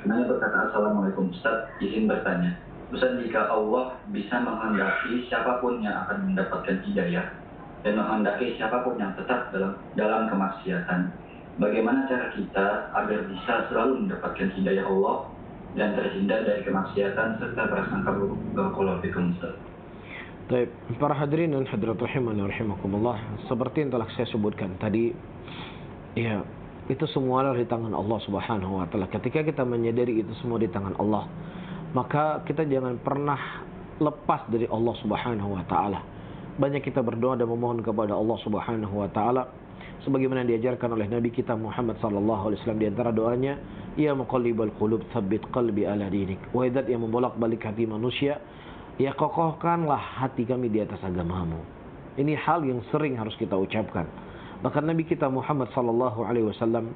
Nanya berkata, Assalamualaikum Ustaz, izin bertanya. Ustaz, jika Allah bisa menghendaki siapapun yang akan mendapatkan hidayah dan menghendaki siapapun yang tetap dalam kemaksiatan, bagaimana cara kita agar bisa selalu mendapatkan hidayah Allah dan terhindar dari kemaksiatan serta prasangka buruk? Barakallahu fikum Ustaz. Baik, para hadirin dan hadirat rahimani rahimakumullah, seperti yang telah saya sebutkan tadi, ya, itu semua adalah di tangan Allah Subhanahu wa taala. Ketika kita menyadari itu semua di tangan Allah, maka kita jangan pernah lepas dari Allah Subhanahu wa taala. Banyak kita berdoa dan memohon kepada Allah Subhanahu wa taala sebagaimana diajarkan oleh Nabi kita Muhammad sallallahu alaihi wasallam. Di antara doanya, ya muqallibal qulub tsabbit qalbi ala dinik. Wahai zat yang membolak-balik hati manusia, ya kokohkanlah hati kami di atas agamamu. Ini hal yang sering harus kita ucapkan. Bahkan Nabi kita Muhammad sallallahu alaihi wasallam,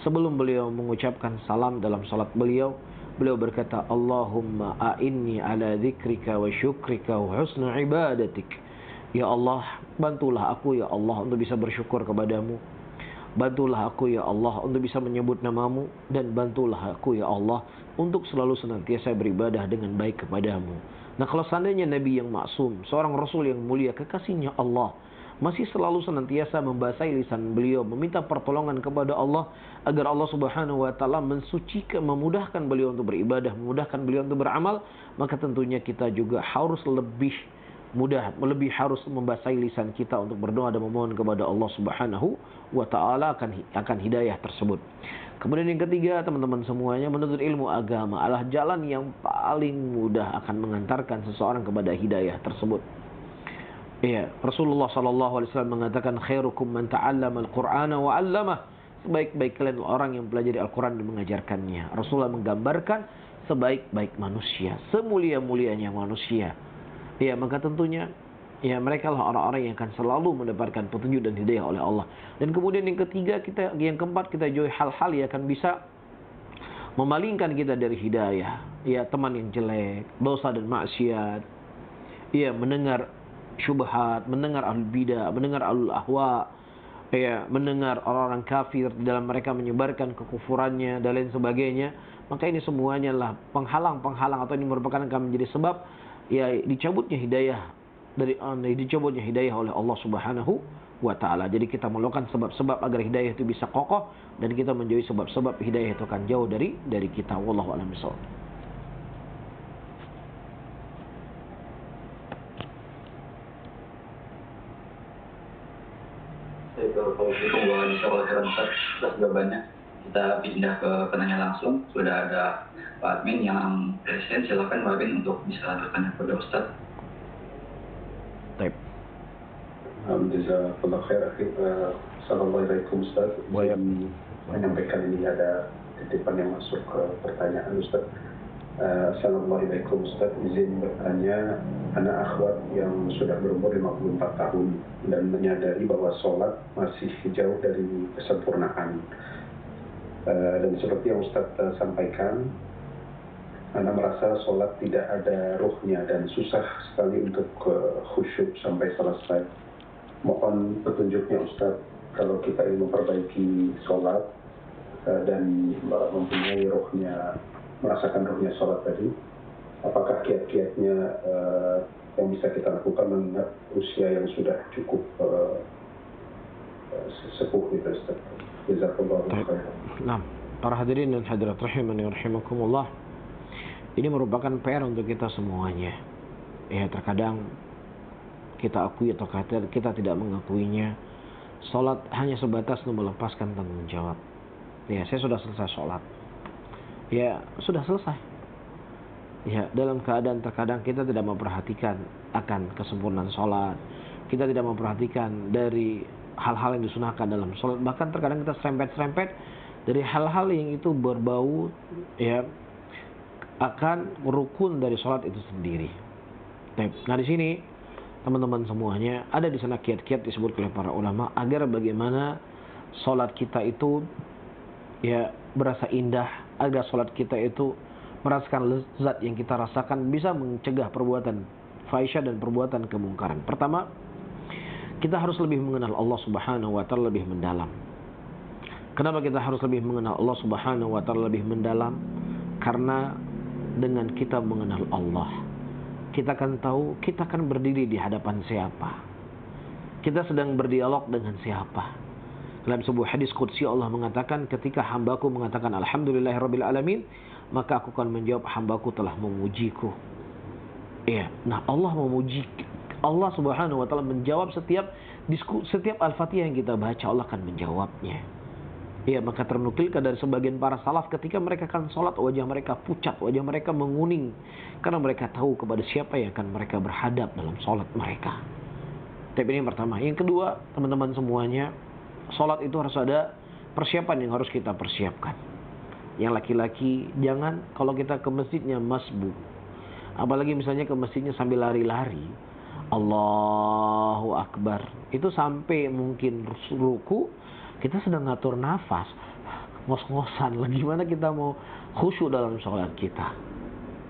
sebelum beliau mengucapkan salam dalam salat beliau berkata, Allahumma a'inni ala dzikrika wa syukrika wa husni ibadatik. Ya Allah, bantulah aku ya Allah untuk bisa bersyukur kepadamu. Bantulah aku ya Allah untuk bisa menyebut namamu, dan bantulah aku ya Allah untuk selalu senantiasa beribadah dengan baik kepadamu. Nah, kalau seandainya Nabi yang maksum, seorang Rasul yang mulia, kekasihnya Allah, masih selalu senantiasa membasahi lisan beliau, meminta pertolongan kepada Allah agar Allah Subhanahu wa taala mensucikan, memudahkan beliau untuk beribadah, memudahkan beliau untuk beramal, maka tentunya kita juga harus lebih harus membasahi lisan kita untuk berdoa dan memohon kepada Allah Subhanahu wa taala akan hidayah tersebut. Kemudian yang ketiga, teman-teman semuanya, menuntut ilmu agama adalah jalan yang paling mudah akan mengantarkan seseorang kepada hidayah tersebut. Iya, Rasulullah sallallahu alaihi wasallam mengatakan, khairukum man ta'allama al-Qur'ana wa 'allamah. Sebaik-baik kalian orang yang pelajari Al-Qur'an dan mengajarkannya. Rasulullah menggambarkan sebaik-baik manusia, semulia-mulianya manusia. Ya, maka tentunya ya mereka lah orang-orang yang akan selalu mendapatkan petunjuk dan hidayah oleh Allah. Dan kemudian yang ketiga, yang keempat, kita jauhi hal-hal yang akan bisa memalingkan kita dari hidayah. Ya, teman yang jelek, dosa dan maksiat. Ya, mendengar syubhat, mendengar ahlul bidah, mendengar ahlul ahwa, ya, mendengar orang-orang kafir di dalam mereka menyebarkan kekufurannya dan lain sebagainya. Maka ini semuanya lah penghalang-penghalang, atau ini merupakan akan menjadi sebab ya dicabutnya hidayah oleh Allah Subhanahu wa taala. Jadi kita melakukan sebab-sebab agar hidayah itu bisa kokoh, dan kita menjauhi sebab-sebab hidayah itu akan jauh dari kita. Wallahu a'lam bishawab. Atas jawabannya, kita pindah ke penanya langsung. Sudah ada Pak Admin yang presiden, silakan Pak Admin untuk bisa bertanya kepada Ustaz. Baik. Jazakallah khair. Assalamualaikum Ustaz. Saya menyampaikan ini ada titipan yang masuk ke pertanyaan Ustaz. Assalamualaikum Ustaz, izin bertanya, anak akhwat yang sudah berumur 54 tahun dan menyadari bahwa sholat masih jauh dari kesempurnaan. Dan seperti yang Ustaz sampaikan, anak merasa sholat tidak ada ruhnya dan susah sekali untuk khusyuk sampai selesai. Mohon petunjuknya Ustaz, kalau kita ingin memperbaiki sholat dan mempunyai ruhnya, merasakan ruhnya sholat tadi, apakah kiat-kiatnya yang bisa kita lakukan mengingat usia yang sudah cukup sepuh gitu Ustaz. Jazakallahu khairan. Nah, para hadirin dan hadirat rahimani rahimakumullah, ini merupakan PR untuk kita semuanya. Ya, terkadang kita akui atau kita tidak mengakuinya, sholat hanya sebatas melepaskan tanggung jawab. Ya, saya sudah selesai sholat. Ya, sudah selesai. Ya, dalam keadaan terkadang kita tidak memperhatikan akan kesempurnaan sholat. Kita tidak memperhatikan dari hal-hal yang disunahkan dalam sholat. Bahkan terkadang kita serempet-serempet dari hal-hal yang itu berbau ya akan rukun dari sholat itu sendiri. Nah di sini teman-teman semuanya ada di sana kiat-kiat disebut oleh para ulama agar bagaimana sholat kita itu ya berasa indah, agar sholat kita itu merasakan lezat yang kita rasakan, bisa mencegah perbuatan fahisyah dan perbuatan kemungkaran. Pertama, kita harus lebih mengenal Allah Subhanahu wa taala lebih mendalam. Kenapa kita harus lebih mengenal Allah Subhanahu wa taala lebih mendalam? Karena dengan kita mengenal Allah, kita akan tahu kita akan berdiri di hadapan siapa. Kita sedang berdialog dengan siapa. Dalam sebuah hadis qudsi Allah mengatakan, ketika hambaku mengatakan alhamdulillahirabbil alamin, maka aku akan menjawab hambaku telah memujiku. Iya, nah Allah memuji. Allah Subhanahu wa taala menjawab setiap Al-Fatihah yang kita baca, Allah akan menjawabnya. Iya, maka ternukilkan dari sebagian para salaf ketika mereka akan sholat, wajah mereka pucat, wajah mereka menguning, karena mereka tahu kepada siapa yang akan mereka berhadap dalam sholat mereka. Tapi ini yang pertama. Yang kedua, teman-teman semuanya, sholat itu harus ada persiapan yang harus kita persiapkan. Yang laki-laki, jangan kalau kita ke masjidnya masbuk. Apalagi misalnya ke masjidnya sambil lari-lari, Allahu Akbar, itu sampai mungkin ruku, kita sedang ngatur nafas, ngos-ngosan. Gimana kita mau khusyuk dalam sholat kita?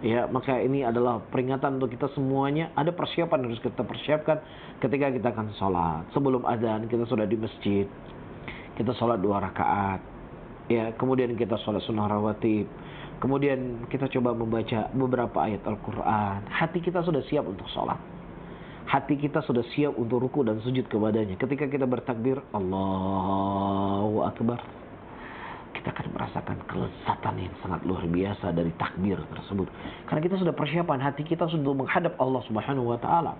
Ya, maka ini adalah peringatan untuk kita semuanya. Ada persiapan yang harus kita persiapkan ketika kita akan sholat. Sebelum adzan kita sudah di masjid, kita sholat 2 rakaat. Ya, kemudian kita sholat sunnah rawatib. Kemudian kita coba membaca beberapa ayat Al-Quran. Hati kita sudah siap untuk sholat. Hati kita sudah siap untuk ruku dan sujud kepadanya. Ketika kita bertakbir Allahu Akbar, kita akan merasakan kelezatan yang sangat luar biasa dari takbir tersebut. Karena kita sudah persiapan, hati kita sudah menghadap Allah Subhanahu wa taala.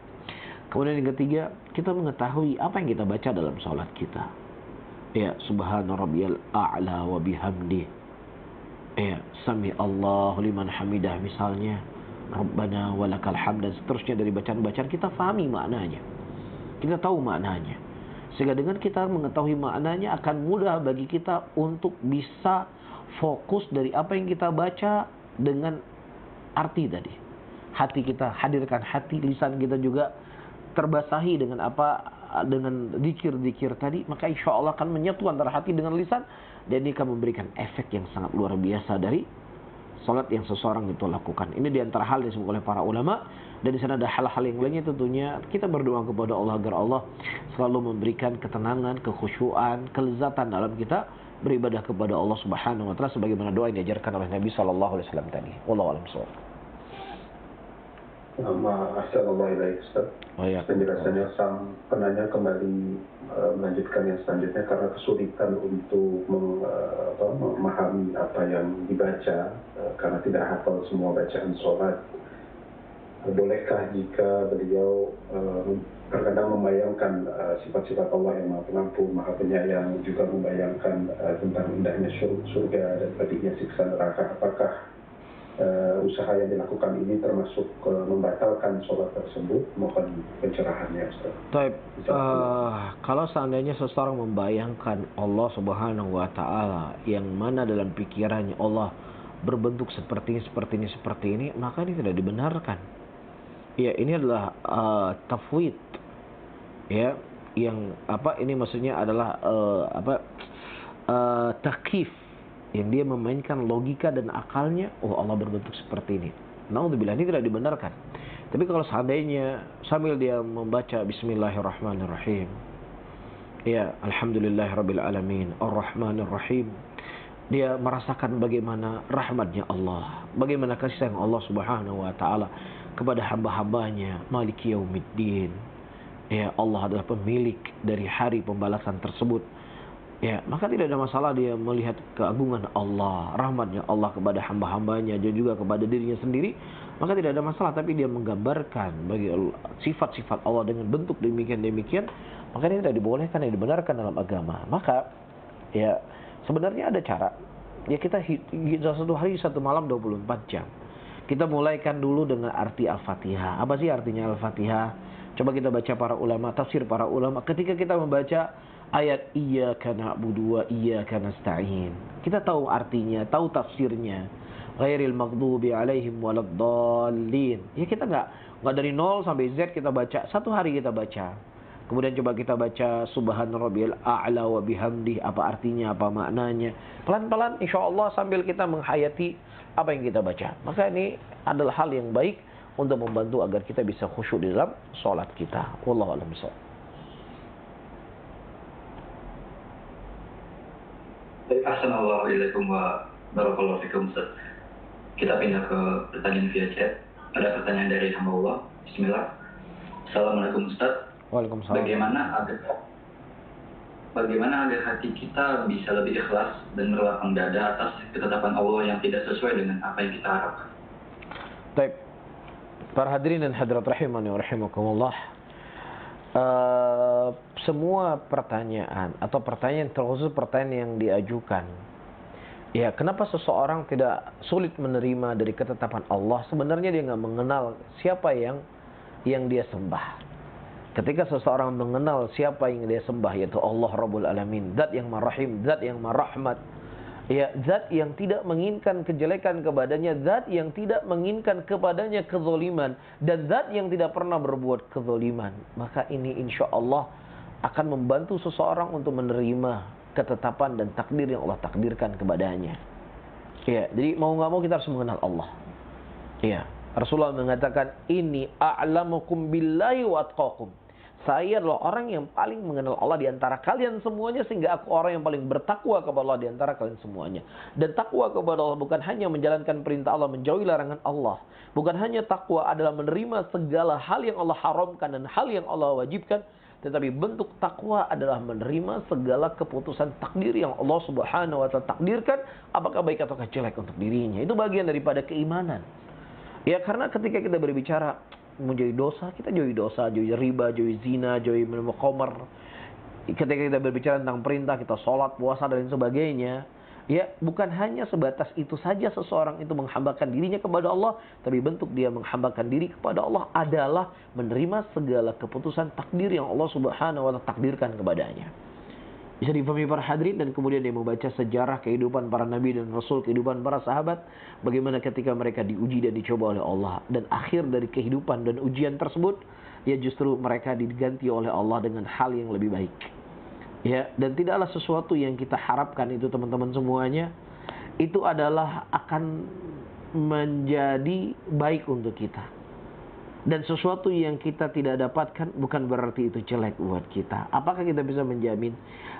Kemudian yang ketiga, kita mengetahui apa yang kita baca dalam sholat kita. Ya, subhana rabbiyal a'la wa bihamdi. Ya, sami Allahu liman hamidah misalnya. Rabbana walakal hamd, dan seterusnya dari bacaan-bacaan kita fahami maknanya. Kita tahu maknanya. Sehingga dengan kita mengetahui maknanya akan mudah bagi kita untuk bisa fokus dari apa yang kita baca dengan arti tadi. Hati kita, hadirkan hati, lisan kita juga terbasahi dengan apa, dengan zikir-zikir tadi, maka insya Allah akan menyatu antara hati dengan lisan, dan ini akan memberikan efek yang sangat luar biasa dari salat yang seseorang itu lakukan. Ini diantara hal yang disebut oleh para ulama. Dan di sana ada hal-hal yang lainnya, tentunya kita berdoa kepada Allah agar Allah selalu memberikan ketenangan, kekhusyuan, kelezatan dalam kita beribadah kepada Allah Subhanahu wa taala sebagaimana doa yang diajarkan oleh Nabi sallallahu alaihi wasallam tadi. Wallahu a'lam bishawab. Assalamualaikum Ustaz. Penjelasannya penanya kembali melanjutkan yang selanjutnya karena kesulitan untuk memahami apa yang dibaca karena tidak hafal semua bacaan sholat. Bolehkah jika beliau terkadang membayangkan sifat-sifat Allah yang maha pengampun, maha penyayang, juga membayangkan tentang indahnya surga dan pedihnya siksa neraka, apakah usaha yang dilakukan ini termasuk membatalkan sholat tersebut? Mohon pencerahannya, Ustaz. Baik, kalau seandainya seseorang membayangkan Allah Subhanahu wa taala yang mana dalam pikirannya Allah berbentuk seperti ini, maka ini tidak dibenarkan. Ya, ini adalah tafwid. Ya, yang apa ini maksudnya adalah takyif, yang dia memainkan logika dan akalnya, oh Allah berbentuk seperti ini. Naudzubillah, ini tidak dibenarkan. Tapi kalau seandainya sambil dia membaca Bismillahirrahmanirrahim, ya Alhamdulillahirabbil alamin, Ar-Rahmanir Rahim, dia merasakan bagaimana rahmatnya Allah, bagaimana kasih sayang Allah Subhanahu wa taala kepada hamba-hambanya, Maliki Yaumiddin. Ya, Allah adalah pemilik dari hari pembalasan tersebut. Ya, maka tidak ada masalah dia melihat keagungan Allah, rahmatnya Allah kepada hamba-hambanya dan juga kepada dirinya sendiri. maka tidak ada masalah. Tapi dia menggambarkan bagi sifat-sifat Allah dengan bentuk demikian, maka ini tidak dibolehkan, yang dibenarkan dalam agama. Maka ya sebenarnya ada cara. Ya kita satu hari satu malam 24 jam. Kita mulaikan dulu dengan arti Al-Fatihah. Apa sih artinya Al-Fatihah? Coba kita baca para ulama, tafsir para ulama. Ketika kita membaca ayat Iyyaka na'budu wa iyyaka nasta'in, kita tahu artinya, tahu tafsirnya. Ghairil maghdubi alaihim waladdallin. Ya kita nggak dari 0 sampai Z kita baca. Satu hari kita baca. Kemudian coba kita baca Subhana rabbiyal a'la wa bihamdih, apa artinya, apa maknanya. Pelan-pelan insyaallah sambil kita menghayati apa yang kita baca. Maka ini adalah hal yang baik untuk membantu agar kita bisa khusyuk di dalam sholat kita. Wallahu a'lam bishawab. Assalamualaikum warahmatullahi wabarakatuh. Kita pindah ke pertanyaan via chat. Ada pertanyaan dari hamba Allah. Bismillah. Assalamualaikum Ustaz. Waalaikumsalam. Bagaimana agar hati kita bisa lebih ikhlas dan berlapang dada atas ketetapan Allah yang tidak sesuai dengan apa yang kita harapkan? Baik. Para hadirin dan hadirat rahimani wa rahimakumullah. Semua pertanyaan atau pertanyaan terkhusus pertanyaan yang diajukan. Ya, kenapa seseorang tidak sulit menerima dari ketetapan Allah? Sebenarnya dia nggak mengenal siapa yang dia sembah. Ketika seseorang mengenal siapa yang dia sembah, yaitu Allah Rabbul Alamin, Zat yang Marrahim, Zat yang Marrahmat, ya, Zat yang tidak menginginkan kejelekan kepadanya, Zat yang tidak menginginkan kepadanya kezaliman, dan Zat yang tidak pernah berbuat kezaliman, maka ini insya Allah akan membantu seseorang untuk menerima ketetapan dan takdir yang Allah takdirkan kepadanya. Ya, jadi mau nggak mau kita harus mengenal Allah. Ya, Rasulullah mengatakan, ini a'lamukum billahi wa atqakum. Saya adalah orang yang paling mengenal Allah di antara kalian semuanya, sehingga aku orang yang paling bertakwa kepada Allah di antara kalian semuanya. Dan takwa kepada Allah bukan hanya menjalankan perintah Allah, menjauhi larangan Allah. Bukan hanya takwa adalah menerima segala hal yang Allah haramkan dan hal yang Allah wajibkan, tetapi bentuk takwa adalah menerima segala keputusan takdir yang Allah Subhanahu wa taala takdirkan, apakah baik atau jelek untuk dirinya. Itu bagian daripada keimanan. Ya, karena ketika kita berbicara menjauhi dosa, kita jauhi dosa, jauhi riba, jauhi zina, jauhi minum khamr. Ketika kita berbicara tentang perintah, kita sholat, puasa, dan sebagainya. Ya, bukan hanya sebatas itu saja seseorang itu menghambakan dirinya kepada Allah, tapi bentuk dia menghambakan diri kepada Allah adalah menerima segala keputusan takdir yang Allah Subhanahu wa taala takdirkan kepadanya. Bisa difahami para hadirin, dan kemudian dia membaca sejarah kehidupan para nabi dan rasul, kehidupan para sahabat, bagaimana ketika mereka diuji dan dicoba oleh Allah, dan akhir dari kehidupan dan ujian tersebut, ya justru mereka diganti oleh Allah dengan hal yang lebih baik. Ya, dan tidaklah sesuatu yang kita harapkan itu teman-teman semuanya itu adalah akan menjadi baik untuk kita. Dan sesuatu yang kita tidak dapatkan bukan berarti itu jelek buat kita. Apakah kita bisa menjamin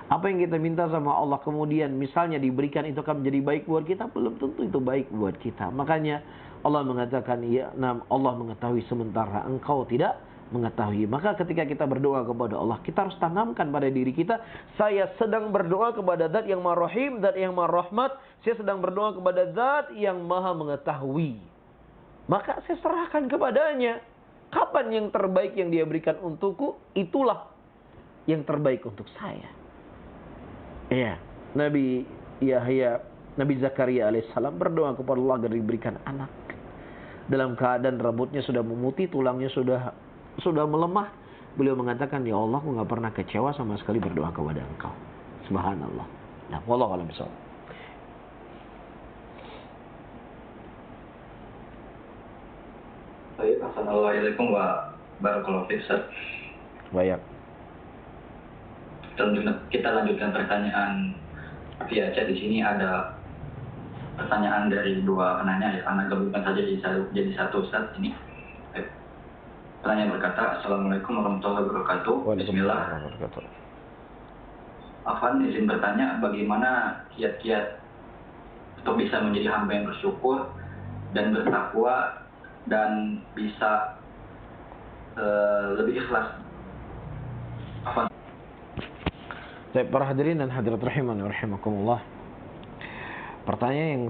apa yang kita minta sama Allah kemudian misalnya diberikan itu akan menjadi baik buat kita? Belum tentu itu baik buat kita. Makanya Allah mengatakan, ya, Allah mengetahui sementara engkau tidak mengetahui. Maka ketika kita berdoa kepada Allah, kita harus tanamkan pada diri kita, saya sedang berdoa kepada Zat yang Marrahim, Zat yang Marrahmat, saya sedang berdoa kepada Zat yang Maha mengetahui. Maka saya serahkan kepadanya. Kapan yang terbaik yang dia berikan untukku, itulah yang terbaik untuk saya. Ya, Nabi Yahya, Nabi Zakaria alaihissalam berdoa kepada Allah agar diberikan anak. Dalam keadaan rambutnya sudah memutih, tulangnya sudah melemah, beliau mengatakan, ya Allah, aku nggak pernah kecewa sama sekali berdoa kepada Engkau. Subhanallah. Nah, wallahu a'lam bishawab. Baik, assalamualaikum warahmatullahi wabarakatuh. Baik. Kita lanjutkan pertanyaan via chat. Di sini ada pertanyaan dari dua penanya, ya, karena gabungkan saja jadi satu Ustaz ini. Penanya berkata, Assalamualaikum warahmatullahi wabarakatuh. Bismillah. Afan, izin bertanya, bagaimana kiat-kiat untuk bisa menjadi hamba yang bersyukur dan bertakwa dan bisa lebih ikhlas? Afan. Baik, para hadirin dan hadirat rahimani wa rahimakumullah. Pertanyaan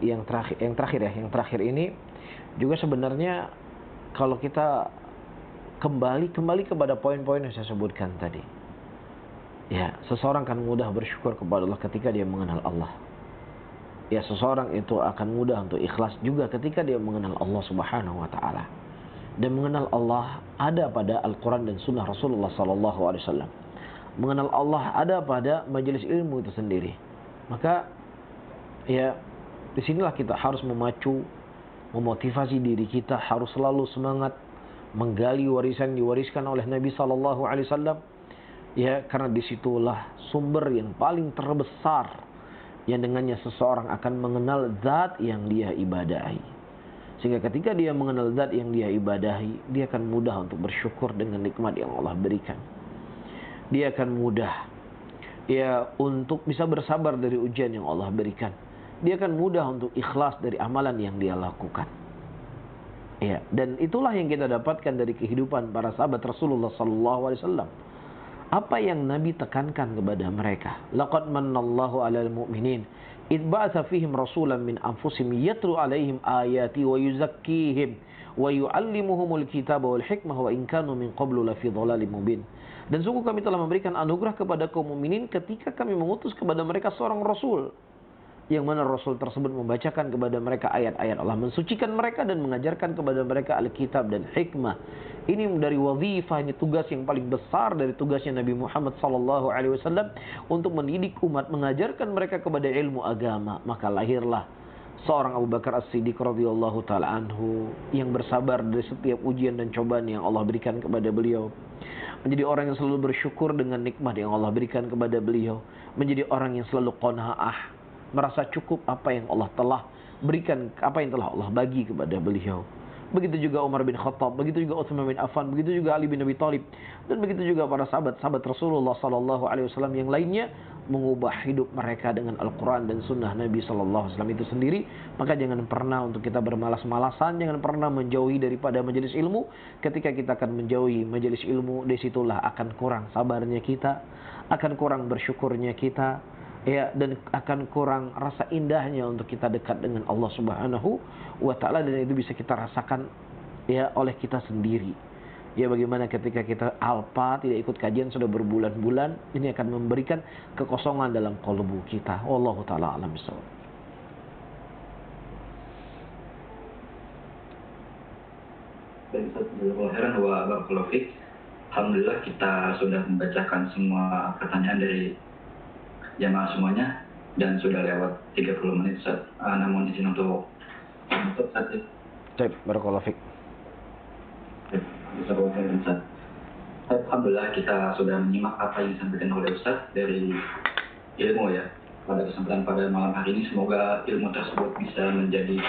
yang terakhir ini juga sebenarnya kalau kita kembali kepada poin-poin yang saya sebutkan tadi. Ya, seseorang akan mudah bersyukur kepada Allah ketika dia mengenal Allah. Ya, seseorang itu akan mudah untuk ikhlas juga ketika dia mengenal Allah Subhanahu wa taala. Dan mengenal Allah ada pada Al-Qur'an dan Sunnah Rasulullah sallallahu alaihi wasallam. Mengenal Allah ada pada majelis ilmu itu sendiri. Maka ya, disinilah kita harus memacu, memotivasi diri kita harus selalu semangat menggali warisan diwariskan oleh Nabi sallallahu alaihi wasallam. Ya, karena disitulah sumber yang paling terbesar yang dengannya seseorang akan mengenal zat yang dia ibadahi. Sehingga ketika dia mengenal zat yang dia ibadahi, dia akan mudah untuk bersyukur dengan nikmat yang Allah berikan. Dia akan mudah ya untuk bisa bersabar dari ujian yang Allah berikan. Dia akan mudah untuk ikhlas dari amalan yang dia lakukan. Ya, dan itulah yang kita dapatkan dari kehidupan para sahabat Rasulullah sallallahu alaihi wasallam. Apa yang Nabi tekankan kepada mereka? Laqad mannallahu 'alal mu'minin id ba'atsa fihim rasulan min anfusihim yatlu 'alaihim ayati wa yuzakkihim wa yu'allimuhumul kitaba wal hikmah wa in kanu min qablu lafi dhalalin mubin. Dan sungguh kami telah memberikan anugerah kepada kaum mukminin ketika kami mengutus kepada mereka seorang rasul, yang mana rasul tersebut membacakan kepada mereka ayat-ayat Allah, mensucikan mereka dan mengajarkan kepada mereka Alkitab dan hikmah. Ini dari wazifah, ini tugas yang paling besar dari tugasnya Nabi Muhammad sallallahu alaihi wasallam untuk mendidik umat, mengajarkan mereka kepada ilmu agama. Maka lahirlah seorang Abu Bakar As-Siddiq radhiyallahu taala anhu yang bersabar dari setiap ujian dan cobaan yang Allah berikan kepada beliau. Menjadi orang yang selalu bersyukur dengan nikmat yang Allah berikan kepada beliau. Menjadi orang yang selalu qanaah, merasa cukup apa yang Allah telah berikan, apa yang telah Allah bagi kepada beliau. Begitu juga Umar bin Khattab, begitu juga Utsman bin Affan, begitu juga Ali bin Abi Thalib, dan begitu juga para sahabat-sahabat Rasulullah sallallahu alaihi wasallam yang lainnya mengubah hidup mereka dengan Al-Qur'an dan sunnah Nabi sallallahu alaihi wasallam itu sendiri. Maka jangan pernah untuk kita bermalas-malasan, jangan pernah menjauhi daripada majelis ilmu. Ketika kita akan menjauhi majelis ilmu, disitulah akan kurang sabarnya kita, akan kurang bersyukurnya kita, ya, dan akan kurang rasa indahnya untuk kita dekat dengan Allah Subhanahu wa taala, dan itu bisa kita rasakan ya oleh kita sendiri. Ya, bagaimana ketika kita alpa tidak ikut kajian sudah berbulan-bulan, ini akan memberikan kekosongan dalam qalbu kita. Wallahu taala alam bisawab. Alhamdulillah kita sudah membacakan semua pertanyaan dari jamaah semuanya dan sudah lewat 30 menit Ustaz. Namun izin untuk saat ini. Baik, barakallahu fiik. Alhamdulillah kita sudah menyimak apa yang disampaikan oleh Ustaz dari ilmu ya. Pada kesempatan pada malam hari ini semoga ilmu tersebut bisa menjadi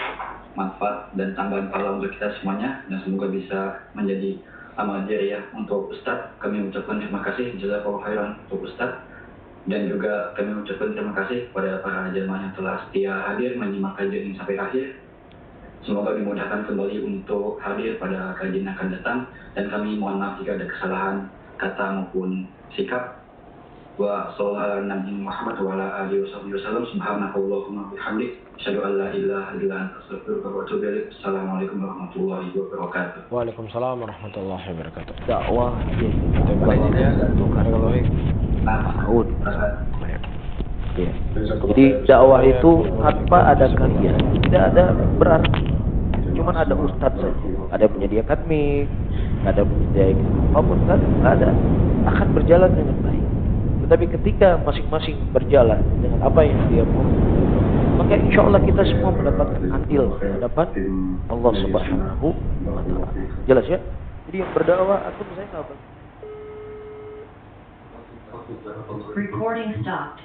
manfaat dan tambahan pahala untuk kita semuanya, dan semoga bisa menjadi amal jariah untuk Ustaz. Kami ucapkan terima kasih jazakallahu khairan untuk Ustaz. Dan juga kami ucapkan terima kasih kepada para jemaah yang telah setia hadir menyimak kajian ini sampai akhir. Semoga dimudahkan kembali untuk hadir pada kajian yang akan datang, dan kami mohon maaf jika ada kesalahan kata maupun sikap. Wa sallallahu ala nabi Muhammad wa ala alihi wasallam. Subhanakallahumma bihamdik asyhadu an la ilaha illa anta astaghfiruka wa atubu ilaik. Assalamualaikum warahmatullahi wabarakatuh. Waalaikumsalam warahmatullahi wabarakatuh. Dakwah ya. Jadi dakwah itu tanpa ada kalian tidak ada berarti. Cuman ada ustadz saja, ada menyediakan mic, ada menyediakan apapun, kan nggak ada, akan berjalan dengan baik. Tetapi ketika masing-masing berjalan dengan apa yang dia mau, maka insya Allah kita semua mendapatkan andil di hadapan Allah Subhanahu wa taala. Jelas ya? Jadi yang berdakwah atau saya nggak apa. Recording stopped.